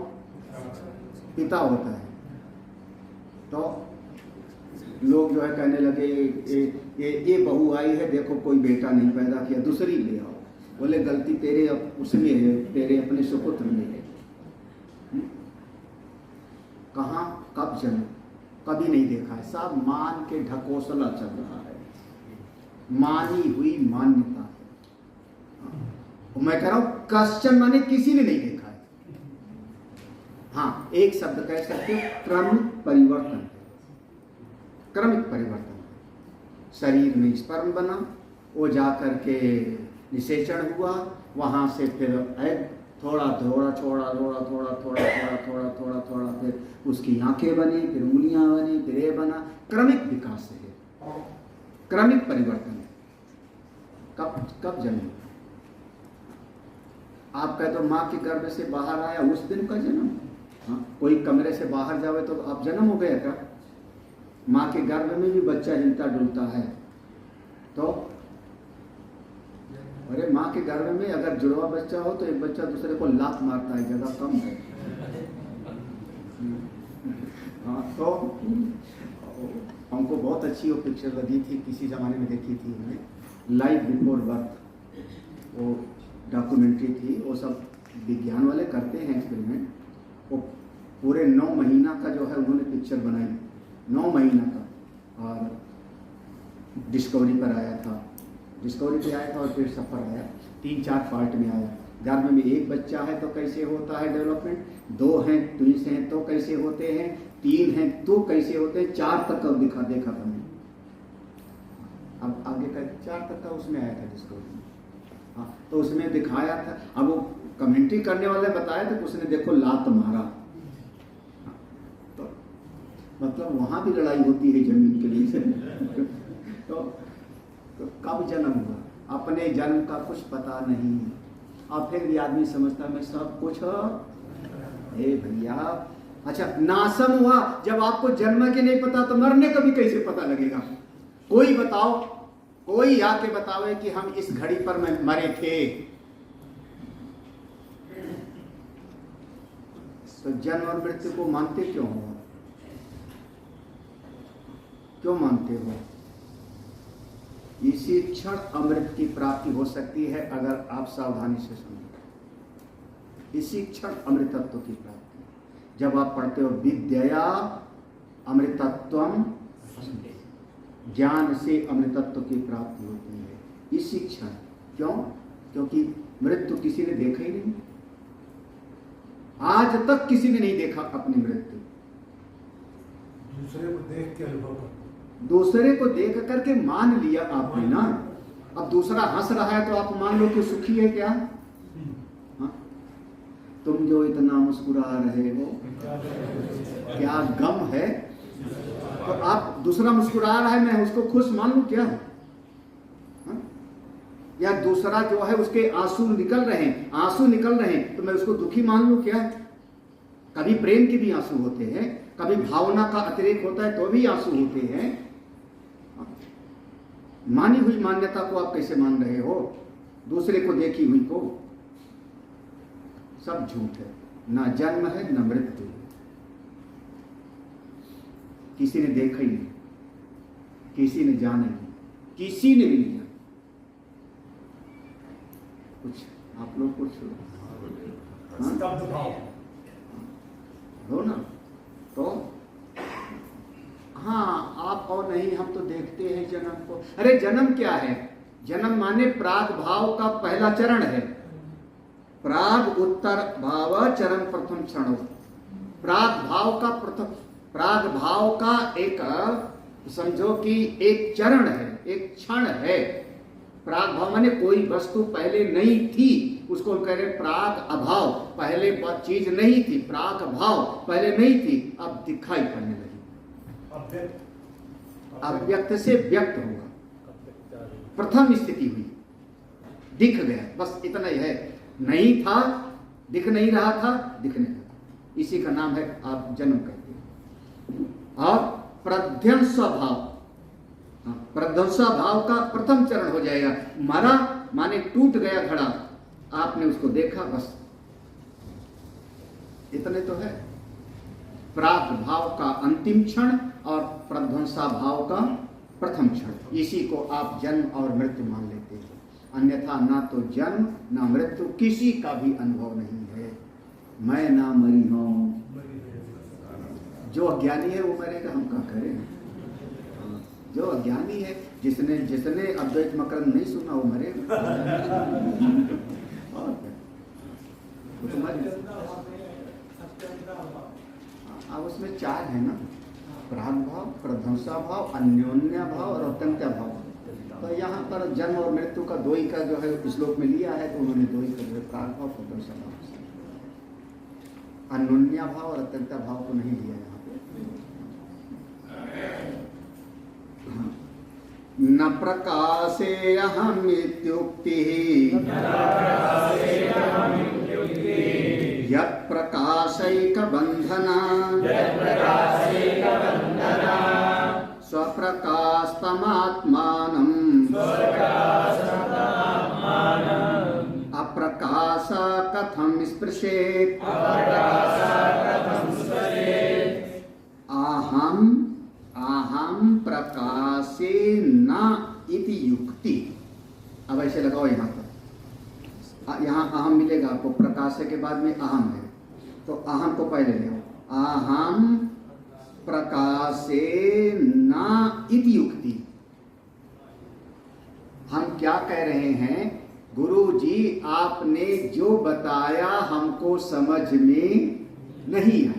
पिता होता है। तो लोग जो है कहने लगे ये बहू आई है, देखो कोई बेटा नहीं पैदा किया, दूसरी ले आओ। बोले गलती तेरे उसमें है, तेरे अपने सुपुत्र में है। कहाँ कब जन्म? कभी नहीं देखा है। सब मान के ढकोसला चल रहा है, मानी हुई मान्यता है। मैं कह रहा हूं क्वेश्चन माने किसी ने नहीं देखा है। हाँ, एक शब्द कह सकते हो, क्रमिक परिवर्तन। क्रमिक परिवर्तन। शरीर में स्पर्म बना, वो जाकर के निषेचन हुआ, वहां से फिर एग थोड़ा थोड़ा छोड़ा, थोड़ा थोड़ा थोड़ा थोड़ा थोड़ा थोड़ा थोड़ा, फिर उसकी आंखें बनी, फिर उंगलियां बनी, फिर ये बना। क्रमिक विकास है, क्रमिक परिवर्तन है। कब जन्म? आप कहते हो माँ के गर्भ से बाहर आया, उस दिन का जन्म। हाँ, कोई कमरे से बाहर जावे तो आप जन्म हो गया क्या? माँ के गर्भ में भी बच्चा हिलता डुलता है। तो अरे माँ के गर्भ में अगर जुड़वा बच्चा हो तो एक बच्चा दूसरे को लात मारता है, जगह कम है। हाँ, तो हमको बहुत अच्छी वो पिक्चर लगी थी, किसी ज़माने में देखी थी हमने, लाइफ बिफोर बर्थ। वो डॉक्यूमेंट्री थी, वो सब विज्ञान वाले करते हैं एक्सपेरिमेंट। वो पूरे 9 महीना का जो है उन्होंने पिक्चर बनाई, 9 महीना का, और डिस्कवरी पर आया था। डिस्कवरी पे आया था और फिर सफ़र आया, 3-4 पार्ट में आया। गर्भ में एक बच्चा है तो कैसे होता है डेवलपमेंट, 2 हैं ट्विंस हैं तो कैसे होते हैं, 3 हैं तो कैसे होते हैं, 4 तक का देखा था मैंने। अब आगे का 4 तक का उसमें आया था डिस्कवरी में। हाँ, तो उसमें दिखाया था। अब वो कमेंट्री करने वाले बताया तो उसने देखो लात मारा। तो मतलब वहाँ भी लड़ाई होती है जमीन के लिए। तो कब जन्म हुआ? अपने जन्म का कुछ पता नहीं। और फिर भी आदमी समझता मैं सब कुछ, हे भैया। अच्छा, नासम हुआ जब आपको जन्म के नहीं पता तो मरने का भी कैसे पता लगेगा? कोई बताओ, कोई आके बतावे कि हम इस घड़ी पर मरे थे। तो जन्म और मृत्यु को मानते क्यों हो? क्यों मानते हो? इसी क्षण अमृत की प्राप्ति हो सकती है अगर आप सावधानी से सुनो। इसी क्षण अमृतत्व की प्राप्ति, जब आप पढ़ते हो विद्या अमृतत्वम, ज्ञान से अमृतत्व की प्राप्ति होती है इसी क्षण। क्यों? क्योंकि मृत्यु किसी ने देखा ही नहीं, आज तक किसी ने नहीं देखा अपनी मृत्यु। दूसरे को देख के अनुभव करते, दूसरे को देख करके मान लिया आपने ना। अब दूसरा हंस रहा है तो आप मान लो कि सुखी है क्या? हाँ? तुम जो इतना मुस्कुरा रहे हो, क्या गम है? तो आप दूसरा मुस्कुरा रहा है, मैं उसको खुश मान लूं क्या? हाँ? या दूसरा जो है उसके आंसू निकल रहे हैं तो मैं उसको दुखी मान लूं क्या? कभी प्रेम के भी आंसू होते हैं, कभी भावना का अतिरेक होता है तो भी आंसू होते हैं। मानी हुई मान्यता को आप कैसे मान रहे हो? दूसरे को देखी हुई को? सब झूठ है। ना जन्म है ना मृत्यु है। किसी ने देखा ही नहीं, किसी ने जाना नहीं, किसी ने भी नहीं जाना। कुछ आप लोग कुछ स्तब्ध भाव हो ना। तो हाँ, आप और नहीं, हम तो देखते हैं जन्म को। अरे जन्म क्या है? जन्म माने प्राग भाव का पहला चरण है। प्राग उत्तर भाव चरण प्रथम क्षण। प्राग भाव का एक समझो कि एक चरण है, एक क्षण है। प्राग भाव माने कोई वस्तु पहले नहीं थी, उसको कह रहे प्राग अभाव। पहले चीज नहीं थी, प्राग भाव पहले नहीं थी, अब दिखाई पड़ने लगी। अव्यक्त से व्यक्त होगा, प्रथम स्थिति हुई, दिख गया, बस इतना ही है। नहीं था, दिख नहीं रहा था, दिखने लगा, इसी का नाम है आप जन्म कहते हैं। और प्रध्वंस भाव, प्रध्वंस भाव का प्रथम चरण हो जाएगा। मरा माने टूट गया घड़ा, आपने उसको देखा, बस इतने तो है। प्राग भाव का अंतिम क्षण और प्रध्वंसा भाव का प्रथम क्षण, इसी को आप जन्म और मृत्यु मान लेते हैं। अन्यथा ना तो जन्म ना मृत्यु, किसी का भी अनुभव नहीं है। मैं ना मरी हूं, जो अज्ञानी है वो मरेगा, हम क्या करें। जो अज्ञानी है, जिसने अद्वैत मकरंद नहीं सुना वो मरेगा। और क्या, वो तो मरेगा। अब उसमें चार है ना, प्राग भाव, प्रध्वंसा भाव, अन्योन्य भाव और अत्यंत भाव। तो यहाँ पर जन्म और मृत्यु का दो ही का जो है श्लोक में लिया है, तो उन्होंने दो ही कर, प्राग भाव, प्रध्वंसा भाव। अन्योन्य भाव और अत्यंत भाव को नहीं लिया यहाँ पे। न प्रकाशे अहम इत्युक्ति यत् प्रकाशैक बंधना स्वप्रकाशतमात्मानं अप्रकाश कथं स्पृशेत् अहम प्रकाशे न इति युक्ति। अब ऐसे लगाओ यहाँ पर, यहाँ अहम मिलेगा आपको, प्रकाश के बाद में अहम है, तो अहम को पहले ले आओ। अहम प्रकाशे न इति युक्ति। हम क्या कह रहे हैं, गुरु जी आपने जो बताया हमको समझ में नहीं आया।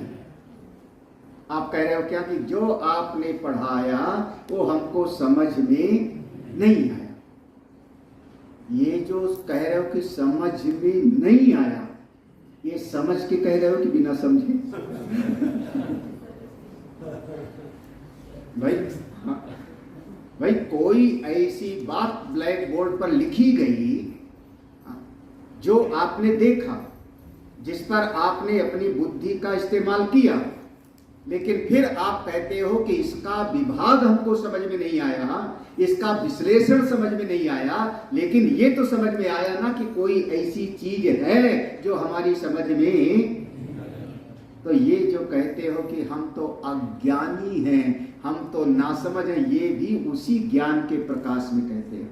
आप कह रहे हो क्या कि जो आपने पढ़ाया वो हमको समझ में नहीं आया। ये जो कह रहे हो कि समझ में नहीं आया, ये समझ के कह रहे हो कि बिना समझे? भाई कोई ऐसी बात ब्लैक बोर्ड पर लिखी गई जो आपने देखा, जिस पर आपने अपनी बुद्धि का इस्तेमाल किया, लेकिन फिर आप कहते हो कि इसका विभाग हमको समझ में नहीं आया, इसका विश्लेषण समझ में नहीं आया, लेकिन ये तो समझ में आया ना कि कोई ऐसी चीज है जो हमारी समझ में। तो ये जो कहते हो कि हम तो अज्ञानी हैं, हम तो नासमझ हैं, ये भी उसी ज्ञान के प्रकाश में कहते हो।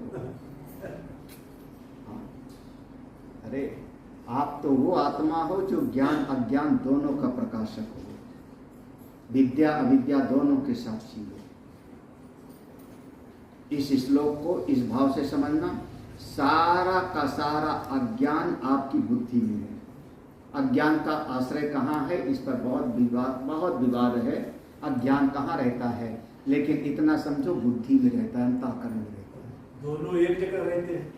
अरे आप तो वो आत्मा हो जो ज्ञान अज्ञान दोनों का प्रकाशक हो, विद्या अविद्या दोनों के साक्षी हो। इस श्लोक को इस भाव से समझना, सारा का सारा अज्ञान आपकी बुद्धि में है। अज्ञान का आश्रय कहाँ है, इस पर बहुत विवाद है। अज्ञान कहाँ रहता है, लेकिन इतना समझो बुद्धि में रहता है, अंतःकरण में रहता है। दोनों एक जगह रहते हैं।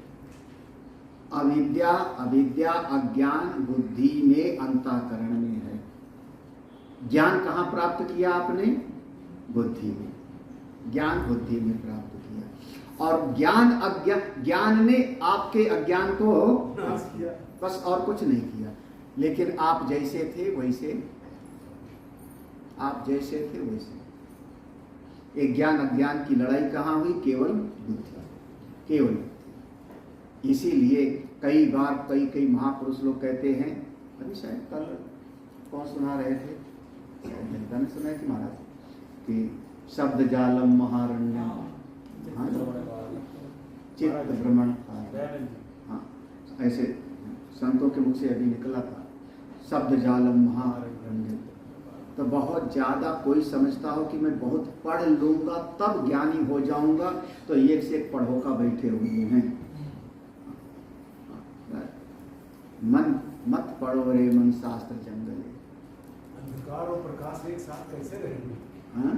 अविद्या अज्ञान बुद्धि में, अंतःकरण में है। ज्ञान कहाँ प्राप्त किया आपने? बुद्धि में। ज्ञान बुद्धि में प्राप्त किया, और ज्ञान ने आपके अज्ञान को नाश किया, बस और कुछ नहीं किया। लेकिन आप जैसे थे वैसे, एक ज्ञान अज्ञान की लड़ाई कहाँ हुई? केवल बुद्धि, केवल। इसीलिए कई बार कई महापुरुष लोग कहते हैं, अभी शायद कल कौन सुना रहे थे, जनता ने सुना है कि महाराज, कि शब्द जालम महारण्य, चित्त भ्रमण, हाँ ऐसे संतों के मुख से अभी निकला था, शब्द जालम महारण्य। तो बहुत ज़्यादा कोई समझता हो कि मैं बहुत पढ़ लूँगा तब ज्ञानी हो जाऊँगा, तो एक से एक पढ़ो का बैठे हुए हैं। मन मत पढ़ो रे मन शास्त्र जंगल। अंधकार और प्रकाश एक साथ कैसे रहेंगे? हाँ?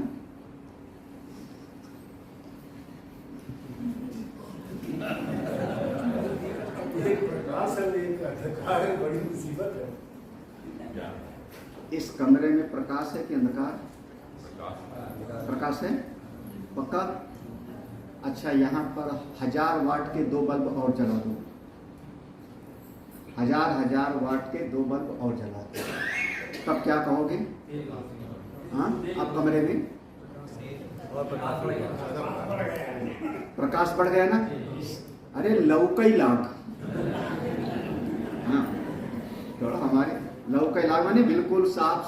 एक प्रकाश है, एक अंधकार है, बड़ी मुसीबत है। इस कमरे में प्रकाश है कि अंधकार? प्रकाश है पक्का? अच्छा, यहाँ पर 1000 वाट के 2 बल्ब और जला दो, 1000 वाट के 2 बल्ब और जला दो, तब क्या कहोगे? हाँ, अब कमरे में प्रकाश बढ़ गया ना? अरे लौकई लाग। हाँ, थोड़ा हमारे लौकई लाग माने बिल्कुल साफ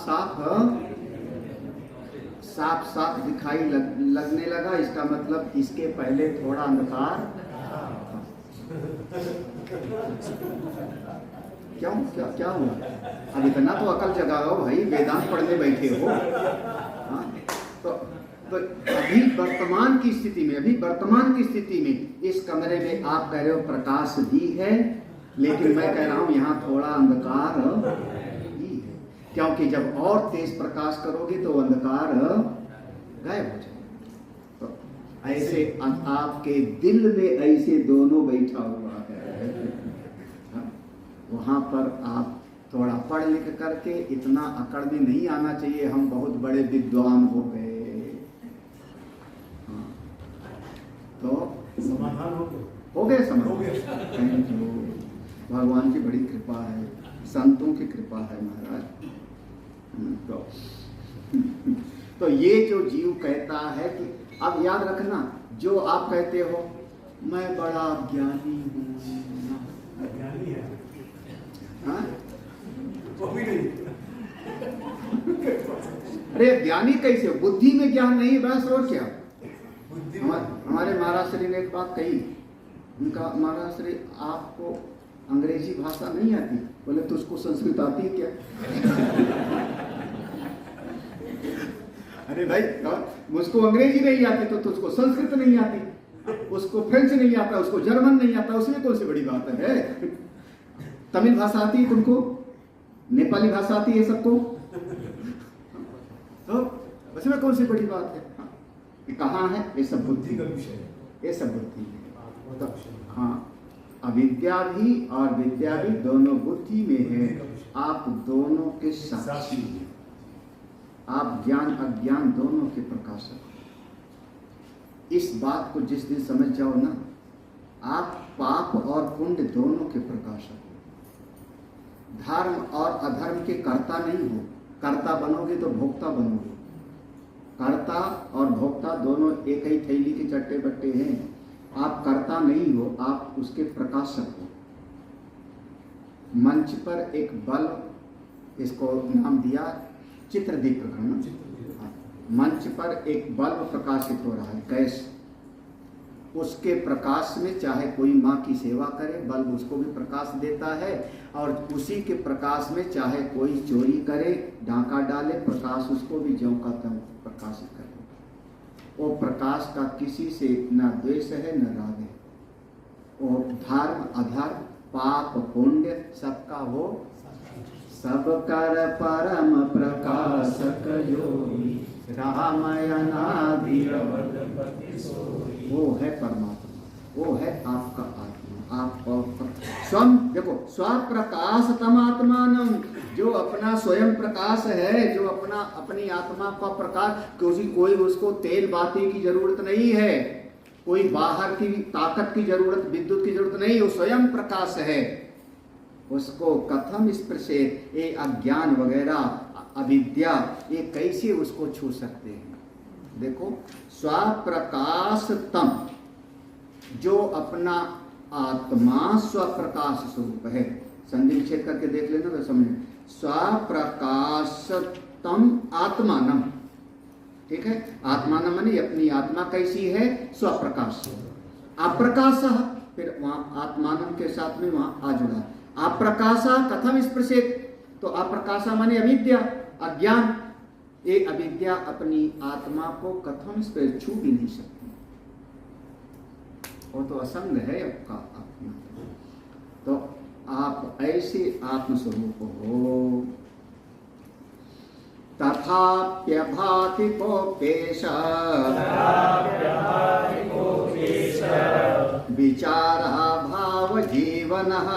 साफ दिखाई लगने लगा। इसका मतलब इसके पहले थोड़ा अंधकार। क्या हुआ? अब इतना तो अकल जगाओ भाई, वेदांत पढ़ने बैठे हो। हाँ, तो अभी वर्तमान की स्थिति में इस कमरे में आप कह रहे हो प्रकाश भी है, लेकिन मैं कह रहा हूं यहाँ थोड़ा अंधकार भी है, क्योंकि जब और तेज प्रकाश करोगे तो अंधकार गायब हो जाए। तो ऐसे आपके दिल में ऐसे दोनों बैठा हुआ है। वहाँ पर आप थोड़ा पढ़ लिख करके इतना अकड़ भी नहीं आना चाहिए हम बहुत बड़े विद्वान हो गए। हाँ, तो समाधान हो गए समाधान। भगवान की बड़ी कृपा है, संतों की कृपा है महाराज। तो ये जो जीव कहता है कि, अब याद रखना, जो आप कहते हो मैं बड़ा ज्ञानी हूँ, ज्ञानी है। हाँ? वो भी नहीं। अरे ज्ञानी कैसे? बुद्धि में ज्ञान नहीं, बस और क्या? बुद्धि हमारे महाराज श्री ने एक बात कही, उनका महाराज श्री आपको अंग्रेजी भाषा नहीं आती? बोले तो उसको संस्कृत आती है क्या? अरे भाई, मुझको अंग्रेजी नहीं आती तो तुझको संस्कृत नहीं आती, उसको फ्रेंच नहीं आता, उसको जर्मन नहीं आता, उसमें कौन सी बड़ी बात है? तमिल भाषा आती है तुमको, नेपाली भाषा आती है सबको, तो उसमें कौन सी बड़ी बात है? ये कहाँ है? ये सब बुद्धि का विषय है, ये सब बुद्धि है। तो हाँ, अविद्या भी और विद्या भी दोनों बुद्धि में है। आप दोनों के साक्षी हैं, आप ज्ञान अज्ञान दोनों के प्रकाशक। इस बात को जिस दिन समझ जाओ ना, आप पाप और पुण्य दोनों के प्रकाशक हो। धर्म और अधर्म के कर्ता नहीं हो, कर्ता बनोगे तो भोक्ता बनोगे। कर्ता और भोक्ता दोनों एक ही थैली के चट्टे बट्टे हैं। आप कर्ता नहीं हो, आप उसके प्रकाशक हो। मंच पर एक बल्ब, इसको नाम दिया चित्र दीपक। मंच पर एक बल्ब प्रकाशित हो रहा है, गैस। उसके प्रकाश में चाहे कोई माँ की सेवा करे, बल्ब उसको भी प्रकाश देता है, और उसी के प्रकाश में चाहे कोई चोरी करे, डांका डाले, प्रकाश उसको भी ज्यों का त्यों प्रकाशित करे। वो प्रकाश का किसी से न द्वेष है न राग है। वो धर्म अधर्म पाप पुण्य सबका वो सब कर परम प्रकाशक योगी, रामायणादि वो है परमात्मा, वो है आपका आत्मा। आप स्वयं देखो, स्वप्रकाश तमात्मानम, जो अपना स्वयं प्रकाश है, जो अपनी आत्मा का प्रकाश, कोई उसको तेल बाती की जरूरत नहीं है, कोई बाहर की ताकत की जरूरत, विद्युत की जरूरत नहीं, वो स्वयं प्रकाश है। उसको कथम स्पर्शेत, ये अज्ञान वगैरह अविद्या, ये कैसे उसको छू सकते हैं? देखो, स्वप्रकाश तम, जो अपना आत्मा स्वप्रकाश स्वरूप है। संधि विच्छेद करके देख लेना तो समझ। स्वप्रकाशतम आत्मानम, ठीक है? आत्मानम माने अपनी आत्मा कैसी है? स्वप्रकाश। अप्रकाश, फिर वहां आत्मानम के साथ में वहां आ जुड़ा। अप्रकाशा कथम स्पर्शेत, तो अप्रकाशा माने अविद्या अज्ञान, ये अविद्या अपनी आत्मा को कथम से छू भी नहीं सकती। वो तो असंग है आपका आत्मा। तो आप ऐसे आत्मस्वरूप हो। तथाप्यभाति कोपेश विचारः भाव जीवनः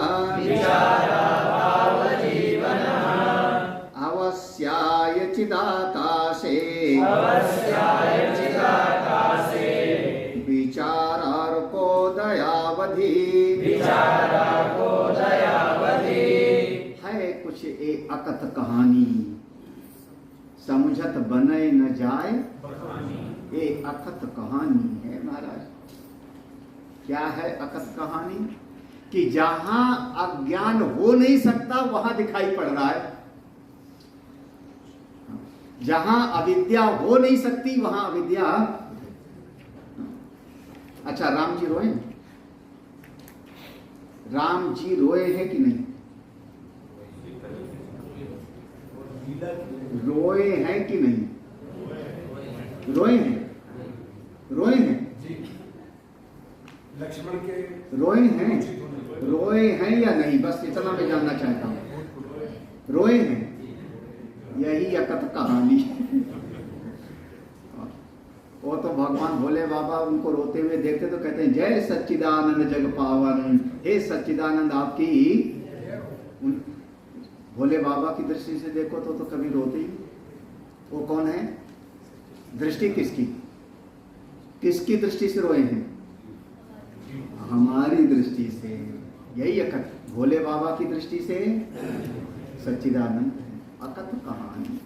अवस्याय चिदाकाशे विचारार्कोदयावधि है कुछ एक अकथ कहानी, समझत बने न जाए ये अकथ कहानी है महाराज। क्या है अकथ कहानी? कि जहां अज्ञान हो नहीं सकता वहां दिखाई पड़ रहा है, जहां अविद्या हो नहीं सकती वहां अविद्या। अच्छा, राम जी रोए? राम जी रोए हैं कि नहीं? रोए हैं कि नहीं? रोए हैं, रोए हैं, लक्ष्मण के रोए हैं, रोए हैं या नहीं? बस इतना मैं जानना चाहता हूं। रोए हैं, यही अकथ कहानी। वो तो भगवान भोले बाबा उनको रोते हुए देखते तो कहते हैं जय सच्चिदानंद जग पावन, हे सच्चिदानंद आपकी। भोले बाबा की दृष्टि से देखो तो कभी रोते ही। वो कौन है? दृष्टि किसकी? किसकी दृष्टि से रोए हैं? हमारी दृष्टि से। यही अकथ। भोले बाबा की दृष्टि से सच्चिदानंद है। अकथ कहानी।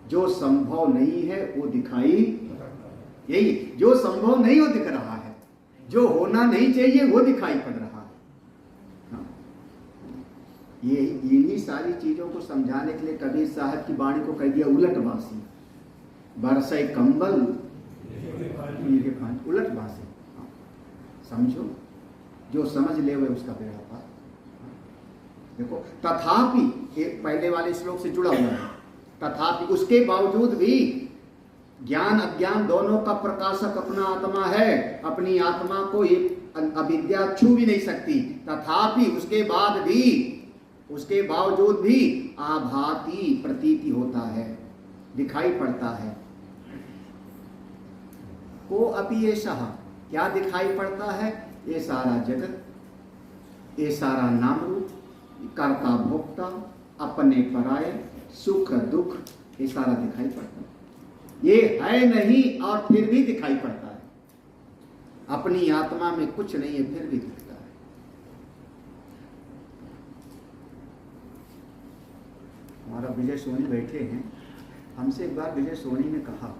जो संभव नहीं है वो दिखाई, यही जो संभव नहीं वो दिख रहा है, जो होना नहीं चाहिए वो दिखाई पड़ रहा है। हाँ। ये इन्हीं सारी चीजों को समझाने के लिए कबीर साहब की वाणी को कह दिया उलटवासी। बरसे कंबल उलटवासी। समझो, जो समझ ले वह उसका बेड़ा पार। देखो, तथापि पहले वाले श्लोक से जुड़ा हुआ है। तथापि उसके बावजूद भी ज्ञान अज्ञान दोनों का प्रकाशक अपना आत्मा है। अपनी आत्मा को ये अविद्या छू भी नहीं सकती। तथापि उसके बाद भी, उसके बावजूद भी आभाति प्रतीति होता है, दिखाई पड़ता है। को अपि एषः, क्या दिखाई पड़ता है? ये सारा जगत, ये सारा नाम रूप, कर्ता भोक्ता, अपने पराये, सुख दुख, ये सारा दिखाई पड़ता है। ये है नहीं और फिर भी दिखाई पड़ता है। अपनी आत्मा में कुछ नहीं है फिर भी दिखता है। हमारा विजय सोनी बैठे हैं। हमसे एक बार विजय सोनी ने कहा,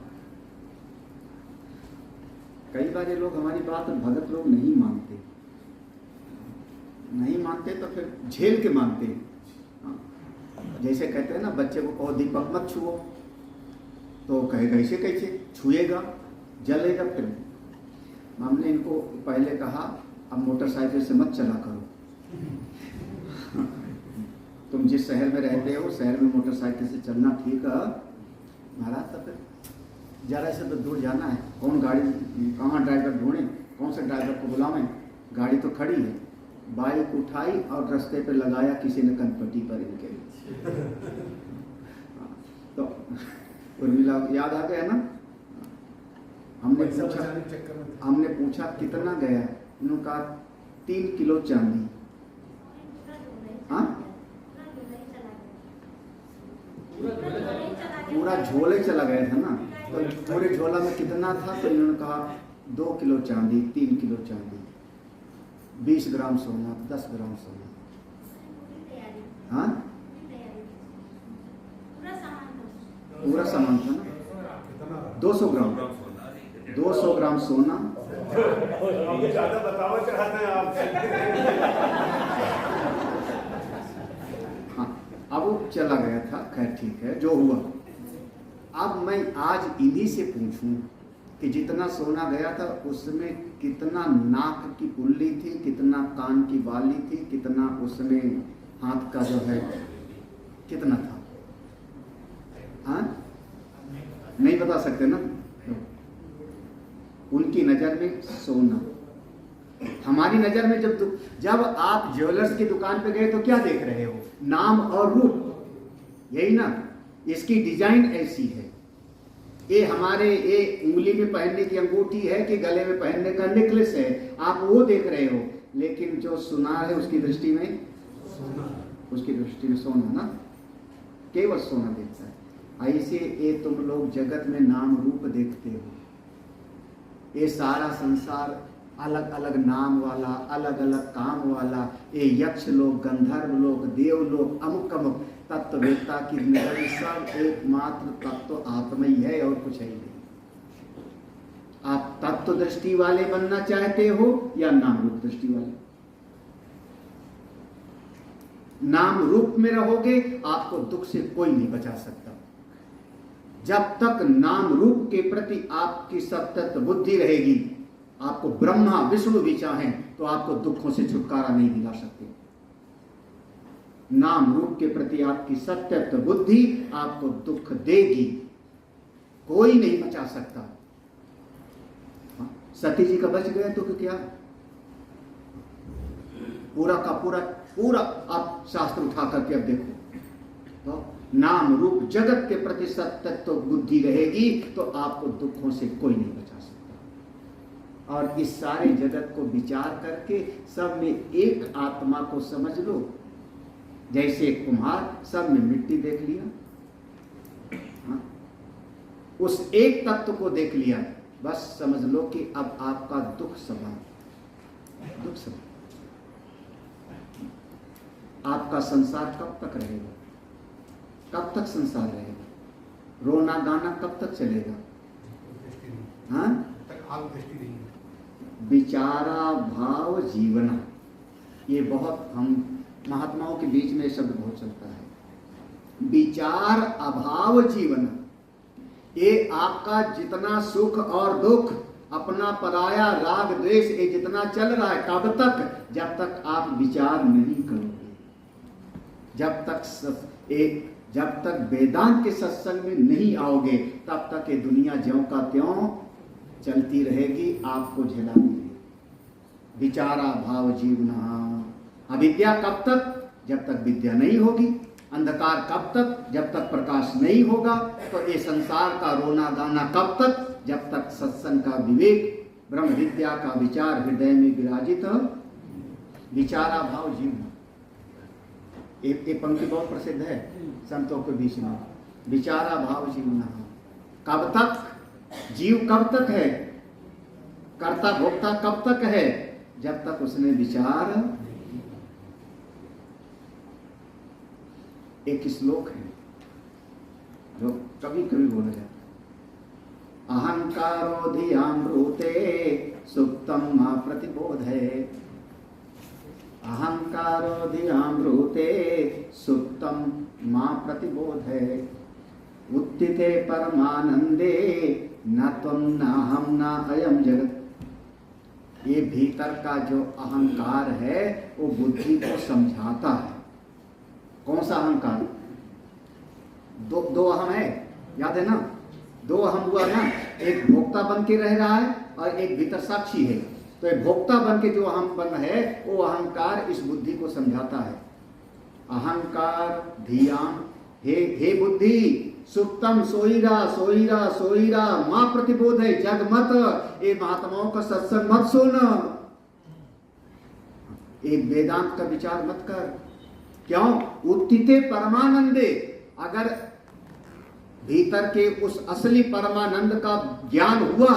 कई बार ये लोग हमारी बात भगत लोग नहीं मानते, नहीं मानते तो फिर झेल के मानते हैं। जैसे कहते हैं ना, बच्चे को कहो दीपक मत छुओ तो कहेगा ऐसे कैसे छुएगा, जलेगा। फिर हमने इनको पहले कहा अब मोटरसाइकिल से मत चला करो। तुम जिस शहर में रहते हो शहर में मोटरसाइकिल से चलना ठीक है महाराज, तो फिर जरा से तो दूर जाना है, कौन गाड़ी, कहाँ ड्राइवर ढूंढें, कौन से ड्राइवर को बुलावें, गाड़ी तो खड़ी है। बाइक उठाई और रास्ते पे लगाया किसी ने कनपट्टी पर इनके। तो उर्मिला याद आ गया ना? हमने पूछा कितना गया, उन्होंने कहा 3 किलो चांदी। हाँ, पूरा झोले चला गया था ना, तो पूरे झोला में कितना था? तो इन्होंने कहा 2 किलो चांदी, 3 किलो चांदी, 20 ग्राम सोना, 10 ग्राम सोना। हाँ, पूरा सामान था ना। 200 ग्राम 200 ग्राम सोना। ज्यादा बतावा चाहते हैं आप। हाँ, अब वो चला गया था। खैर ठीक है, जो हुआ। अब मैं आज इन्हीं से पूछूं कि जितना सोना गया था उसमें कितना नाक की पुल्ली थी, कितना कान की बाली थी, कितना उसमें हाथ का जो है कितना था? हाँ, नहीं बता सकते ना। उनकी नजर में सोना, हमारी नजर में जब आप ज्वेलर्स की दुकान पे गए तो क्या देख रहे हो? नाम और रूप, यही ना। इसकी डिजाइन ऐसी है, ये हमारे ये उंगली में पहनने की अंगूठी है कि गले में पहनने का नेकलेस है, आप वो देख रहे हो। लेकिन जो सुनार है उसकी दृष्टि में सोना ना, केवल सोना देखता है। ऐसे ये तुम लोग जगत में नाम रूप देखते हो। ये सारा संसार अलग अलग नाम वाला, अलग अलग काम वाला, ये यक्ष लोग, गंधर्व लोग, देव लोग, अमुक अमुक तत्ववेत्ता की नजर में सब एकमात्र तत्व आत्मा ही है और कुछ है ही नहीं। आप तत्व दृष्टि वाले बनना चाहते हो या नाम रूप दृष्टि वाले? नाम रूप में रहोगे आपको दुख से कोई नहीं बचा सकता। जब तक नाम रूप के प्रति आपकी सतत बुद्धि रहेगी, आपको ब्रह्मा विष्णु भी चाहें तो आपको दुखों से छुटकारा नहीं दिला सकते। नाम रूप के प्रति आपकी सतत बुद्धि आपको दुख देगी, कोई नहीं बचा सकता। सती जी का बच गए तो क्या? पूरा का पूरा आप शास्त्र उठा करके अब देखो तो नाम रूप जगत के प्रति सतत बुद्धि रहेगी तो आपको दुखों से कोई नहीं बचा सकता। और इस सारे जगत को विचार करके सब में एक आत्मा को समझ लो। जैसे एक कुम्हार सब में मिट्टी देख लिया, हाँ? उस एक तत्व को देख लिया, बस समझ लो कि अब आपका दुख समा। आपका संसार कब तक रहेगा? कब तक संसार रहेगा? रोना गाना कब तक चलेगा? हाँ? विचारा भाव जीवना, ये बहुत हम महात्माओं के बीच में शब्द बहुत चलता है। विचार अभाव जीवन, ये आपका जितना सुख और दुख, अपना पराया राग द्वेष, ये जितना चल रहा है कब तक? जब तक आप विचार नहीं करोगे, जब तक वेदांत के सत्संग में नहीं आओगे, तब तक ये दुनिया ज्यों का त्यों चलती रहेगी, आपको झेलाती है। विचारा भाव जीवना, अविद्या कब तक? जब तक विद्या नहीं होगी। अंधकार कब तक? जब तक प्रकाश नहीं होगा। तो ये संसार का रोना गाना कब तक? जब तक सत्संग का विवेक, ब्रह्म विद्या का विचार हृदय में विराजित हो। विचारा भाव जीवना, ये पंक्ति बहुत प्रसिद्ध है संतों के बीच में। विचारा भाव जीवना, कब तक? जीव कब तक है? कर्ता भोक्ता कब तक है? जब तक उसने विचार। एक श्लोक है जो कभी कभी बोला जाता है, अहंकारो धियामृते सुप्तम मा प्रतिबोधे। अहंकारो धियामृते सुप्तम मा प्रतिबोधे। उत्थिते परमानंदे न त्वं न हम न अयम जगत। ये भीतर का जो अहंकार है वो बुद्धि को समझाता है। कौन सा अहंकार? दो अहम है, याद है ना? दो अहम हुआ ना, एक भोक्ता बन के रह रहा है और एक भीतर साक्षी है। तो ये भोक्ता बन के जो अहम बन है वो अहंकार इस बुद्धि को समझाता है। अहंकार धियाम, हे बुद्धि, सुप्तम सोईरा सोईरा सोईरा मां प्रतिबोध है, जग मत। ये महात्माओं का सत्संग मत सुन, एक वेदांत का विचार मत कर। क्यों? उत्थिते परमानंदे, अगर भीतर के उस असली परमानंद का ज्ञान हुआ,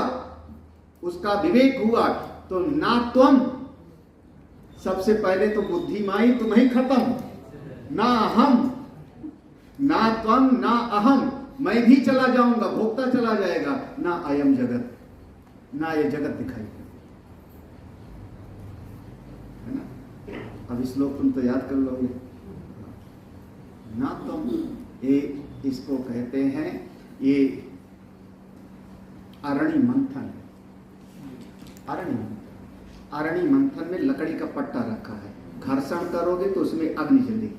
उसका विवेक हुआ, तो ना तुम, सबसे पहले तो बुद्धि माई तुम ही खत्म, ना हम, ना त्वं ना अहम, मैं भी चला जाऊंगा, भोक्ता चला जाएगा, ना अयम जगत, ना ये जगत दिखाई है ना। अब इस श्लोक तुम तो याद कर लोगे। ना तुम, ये इसको कहते हैं, ये अरणि मंथन है। अरणि मंथन में लकड़ी का पट्टा रखा है, घर्षण करोगे तो उसमें अग्नि जलेगी।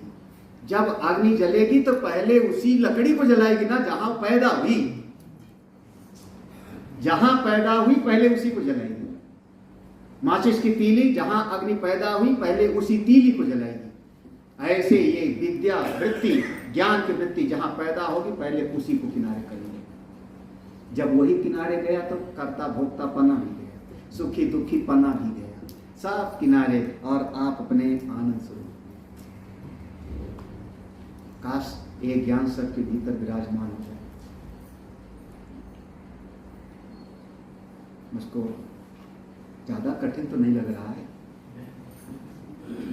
जब अग्नि जलेगी तो पहले उसी लकड़ी को जलाएगी ना जहां पैदा हुई। जहां पैदा हुई पहले उसी को जलाएगी। माचिस की तीली जहां अग्नि पैदा हुई पहले उसी तीली को जलाएगी। ऐसे ये विद्या वृत्ति, ज्ञान की वृत्ति जहां पैदा होगी पहले उसी को किनारे करेंगे। जब वही किनारे गया तो कर्ता भोक्ता पना भी गया, सुखी दुखी पना भी गया, सब किनारे, और आप अपने आनंद स्वरूप। काश ये ज्ञान सबके भीतर विराजमान हो जाए। मुझको ज्यादा कठिन तो नहीं लग रहा है।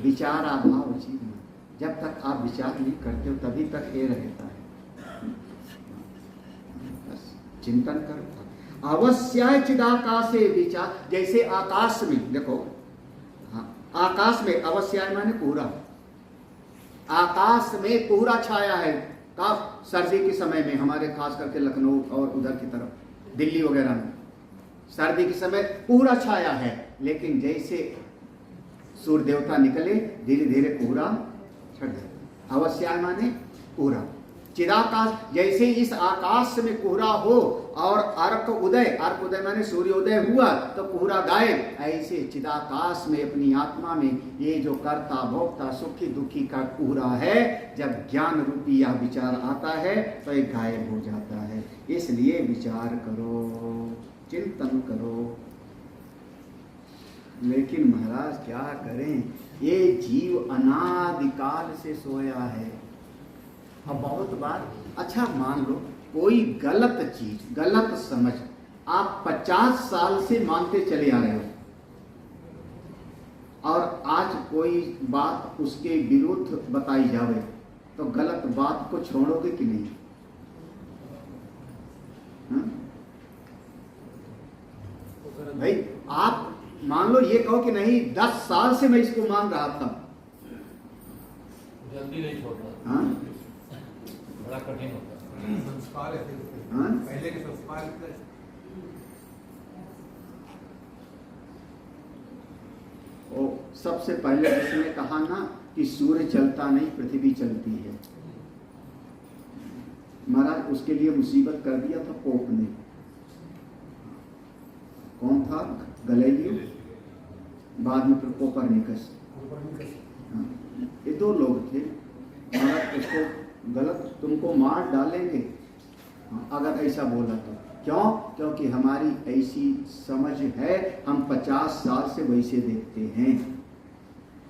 विचार अभाव जीवन, जब तक आप विचार नहीं करते हो तभी तक ये रहता है। बस चिंतन करो। अवश्य चिदाकाशे विचार, जैसे आकाश में देखो, हाँ आकाश में अवश्य माने पूरा, आकाश में पूरा छाया है। कब? सर्दी के समय में, हमारे खास करके लखनऊ और उधर की तरफ दिल्ली वगैरह में सर्दी के समय पूरा छाया है, लेकिन जैसे सूर्य देवता निकले धीरे धीरे कोहरा छट जाता। अवश्य माने कोहरा। चिदाकाश, जैसे इस आकाश में कोहरा हो और अर्क उदय माने सूर्योदय हुआ तो कोहरा गायब, ऐसे चिदाकाश में अपनी आत्मा में ये जो कर्ता भोक्ता सुखी दुखी का कोहरा है, जब ज्ञान रूपी यह विचार आता है तो ये गायब हो जाता है। इसलिए विचार करो, चिंतन करो। लेकिन महाराज क्या करें, ये जीव अनादिकाल से सोया है। अब बहुत बार, अच्छा मान लो कोई गलत चीज, गलत समझ आप 50 साल से मानते चले आ रहे हो, और आज कोई बात उसके विरुद्ध बताई जावे तो गलत बात को छोड़ोगे कि नहीं? भाई आप मान लो ये कहो कि नहीं 10 साल से मैं इसको मान रहा था, जल्दी नहीं छोड़ना। हाँ बड़ा कठिन होता है। संस्कार है, हाँ? पहले के संस्कार इतने। ओ सबसे पहले इसने कहा ना कि सूर्य चलता नहीं पृथ्वी चलती है। महाराज उसके लिए मुसीबत कर दिया था पोप ने। कौन था? गैलीलियो, बाद में फिर कोपरनिकस। हाँ, ये दो लोग थे। महाराज उसको गलत, तुमको मार डालेंगे अगर ऐसा बोला तो। क्यों? क्योंकि हमारी ऐसी समझ है, हम 50 साल से वैसे देखते हैं।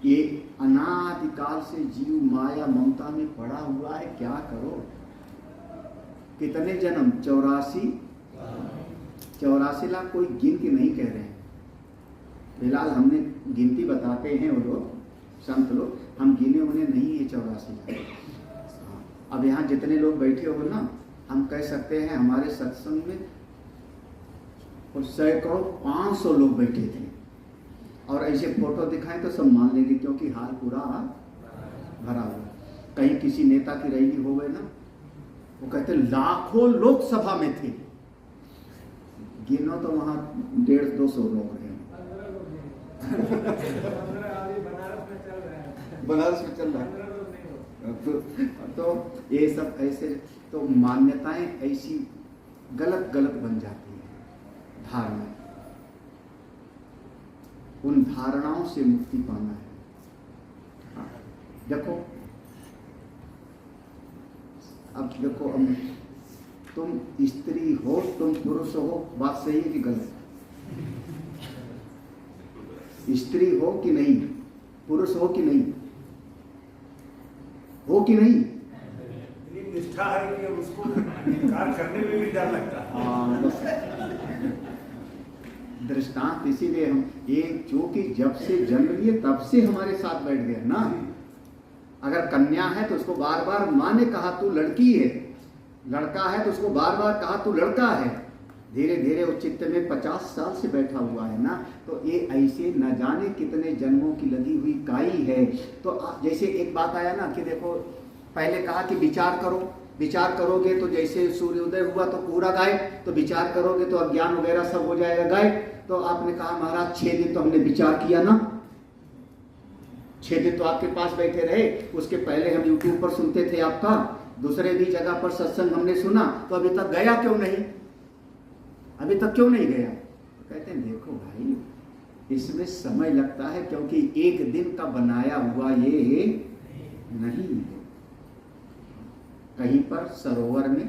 ये अनादिकाल से जीव माया ममता में पड़ा हुआ है, क्या करो? कितने जन्म? 84 लाख, कोई गिन के नहीं कह रहे हैं। फिलहाल हमने गिनती बताते हैं, वो लोग संत लोग, हम गिने उन्हें नहीं है 84 लाख। अब यहाँ जितने लोग बैठे हो ना, हम कह सकते हैं हमारे सत्संग में और सैकड़ों 500 लोग बैठे थे, और ऐसे फोटो दिखाएं तो सब मान लेंगे, क्योंकि हाल पूरा भरा हुआ। कहीं किसी नेता की रैली हो गई ना, वो कहते लाखों लोग सभा में थे, गिनो तो वहां 150-200 लोग हैं। बनारस में चल रहा है। तो ये सब ऐसे, तो मान्यताएं ऐसी गलत गलत बन जाती है। धारणा, उन धारणाओं से मुक्ति पाना है। देखो अब देखो, अब तुम स्त्री हो, तुम पुरुष हो, बात सही है कि गलत? स्त्री हो कि नहीं, पुरुष हो कि नहीं, हो कि नहीं? निष्ठा है कि उसको इनकार करने में भी डर लगता है। दृष्टांत इसीलिए हम ये, जो कि जब से जन्म लिए तब से हमारे साथ बैठ गए ना। अगर कन्या है तो उसको बार बार माँ ने कहा तू लड़की है, लड़का है तो उसको बार बार कहा तू लड़का है। धीरे धीरे वो चित्त में 50 साल से बैठा हुआ है ना, तो ये ऐसे न जाने कितने जन्मों की लगी हुई काई है। तो जैसे एक बात आया ना कि देखो, पहले कहा कि विचार करो, विचार करोगे तो जैसे सूर्योदय हुआ तो पूरा गायब, तो विचार करोगे तो अज्ञान वगैरह सब हो जाएगा गायब। तो आपने कहा महाराज 6 दिन तो हमने विचार किया ना, 6 दिन तो आपके पास बैठे रहे। उसके पहले हम यूट्यूब पर सुनते थे आपका, दूसरे भी जगह पर सत्संग हमने सुना, तो अभी तक गया क्यों नहीं? अभी तक क्यों नहीं गया? तो कहते हैं देखो भाई, इसमें समय लगता है, क्योंकि एक दिन का बनाया हुआ ये नहीं है। कहीं पर सरोवर में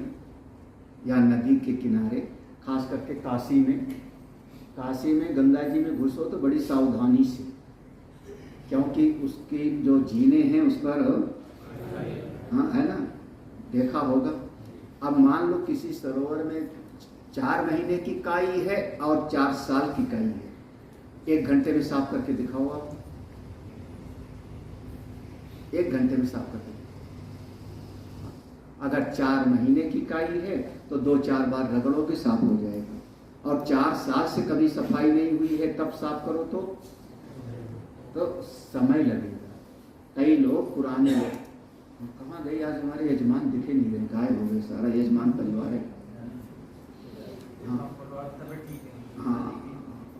या नदी के किनारे, खास करके काशी में गंगा जी में घुसो तो बड़ी सावधानी से, क्योंकि उसकी जो जीने हैं उस पर, हाँ है ना, देखा होगा। अब मान लो किसी सरोवर में 4 महीने की काई है और 4 साल की काई है, 1 घंटे में साफ करके दिखाओ आप, 1 घंटे में साफ करके। अगर 4 महीने की काई है तो 2-4 बार रगड़ोगे साफ हो जाएगा, और 4 साल से कभी सफाई नहीं हुई है तब साफ करो तो समय लगेगा। कई लोग पुराने लोग, कहाँ गए आज हमारे यजमान, दिखे नहीं रहे, गायब हो गए, सारा यजमान परिवार है। हाँ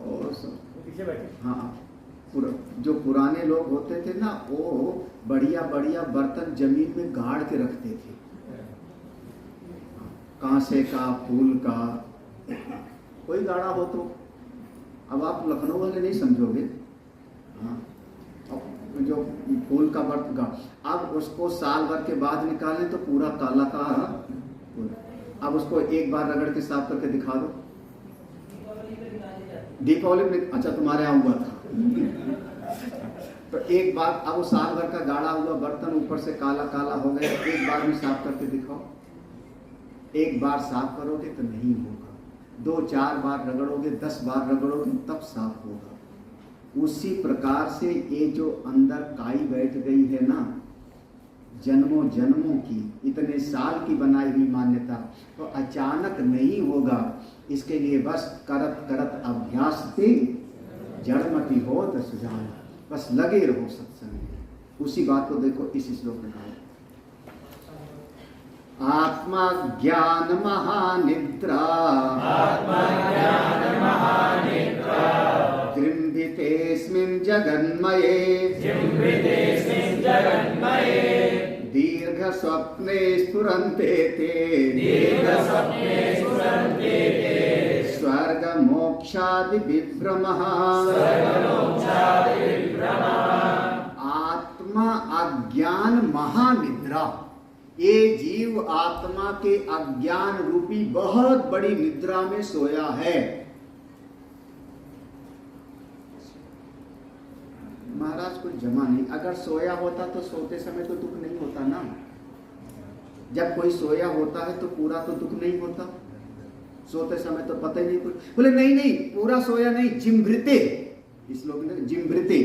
और सब पीछे बैठे। हाँ, जो पुराने लोग होते थे ना, वो बढ़िया बढ़िया बर्तन जमीन में गाड़ के रखते थे, कांसे का, फूल का, कोई गाड़ा हो तो। अब आप लखनऊ वाले नहीं समझोगे। हाँ, जो फूल का बर्तन का, अब उसको साल भर के बाद निकालें तो पूरा काला का। अब उसको एक बार रगड़ के साफ करके दिखा दो। दीपावली में, अच्छा तुम्हारे यहाँ हुआ था तो एक बार, अब वो साल भर का गाढ़ा हुआ बर्तन ऊपर से काला काला हो गया, एक बार में साफ करके दिखाओ। एक बार साफ करोगे तो नहीं होगा, 2-4 बार रगड़ोगे, 10 बार रगड़ोगे तब साफ होगा। उसी प्रकार से ये जो अंदर काई बैठ गई है ना, जन्मों जन्मों की, इतने साल की बनाई हुई मान्यता, तो अचानक नहीं होगा। इसके लिए बस करत करत अभ्यास थे जड़मति हो तो सुजान, बस लगे रहो सत्संग में। उसी बात को देखो इस श्लोक में कहा, आत्मा ज्ञान महानिद्रा, दृम्भितेऽस्मिन् जगन्मये, दीर्घ स्वप्ने स्फुरन्ते ते, स्वर्ग मोक्षादि विभ्रमः। आत्मा अज्ञान महानिद्रा, ये जीव आत्मा के अज्ञान रूपी बहुत बड़ी निद्रा में सोया है। महाराज कुछ जमा नहीं, अगर सोया होता तो सोते समय तो दुख नहीं होता ना। जब कोई सोया होता है तो पूरा तो दुख नहीं होता, सोते समय तो पता ही नहीं कुछ। बोले नहीं नहीं, पूरा सोया नहीं, जिम्भृते, इस लोग ने जिम्भृते,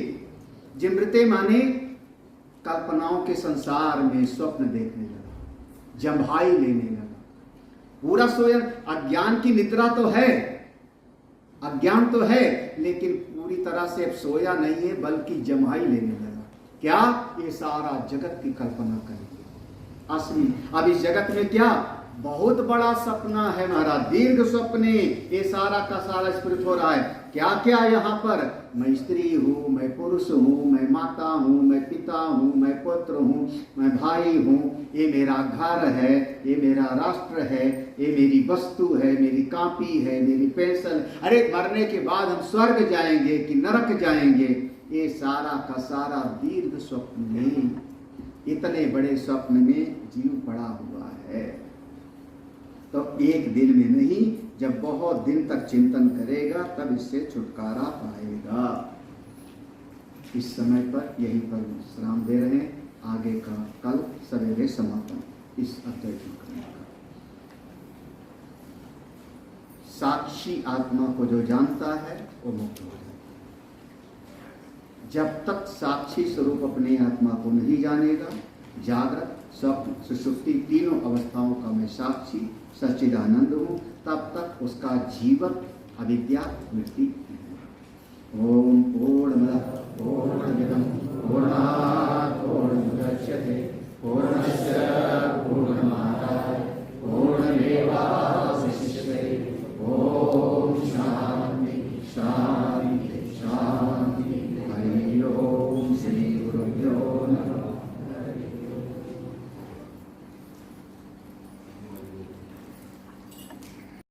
जिम्भृते माने कल्पनाओं के संसार में स्वप्न देखने लगा, जम्हाई लेने लगा। पूरा सोया, अज्ञान की निद्रा तो है, अज्ञान तो है, लेकिन पूरी तरह से अब सोया नहीं है, बल्कि जम्हाई लेने लगा। क्या? ये सारा जगत की कल्पना करेंगे असली। अब इस जगत में क्या बहुत बड़ा सपना है महाराज, दीर्घ स्वप्ने, ये सारा का सारा स्फुरित हो रहा है। क्या क्या यहाँ पर, मैं स्त्री हूँ, मैं पुरुष हूँ, मैं माता हूँ, मैं पिता हूँ, मैं पुत्र हूँ, मैं भाई हूँ, ये मेरा घर है, ये मेरा राष्ट्र है, ये मेरी वस्तु है, मेरी कॉपी है, मेरी पेंशन। अरे मरने के बाद हम स्वर्ग जाएंगे कि नरक जाएंगे, ये सारा का सारा दीर्घ स्वप्न में, इतने बड़े स्वप्न में जीव पड़ा हुआ है। तो एक दिन में नहीं, जब बहुत दिन तक चिंतन करेगा तब इससे छुटकारा पाएगा। इस समय पर यहीं पर विश्राम दे रहे हैं, आगे का कल सवेरे समापन इस अध्याय का। साक्षी आत्मा को जो जानता है वो मुक्त हो जाए। जब तक साक्षी स्वरूप अपने आत्मा को नहीं जानेगा, जागृत स्वप्न सुषुप्ति तीनों अवस्थाओं का मैं साक्षी सच्चिदानंद हूँ, तब तक उसका जीवन अविद्या मिटती नहीं।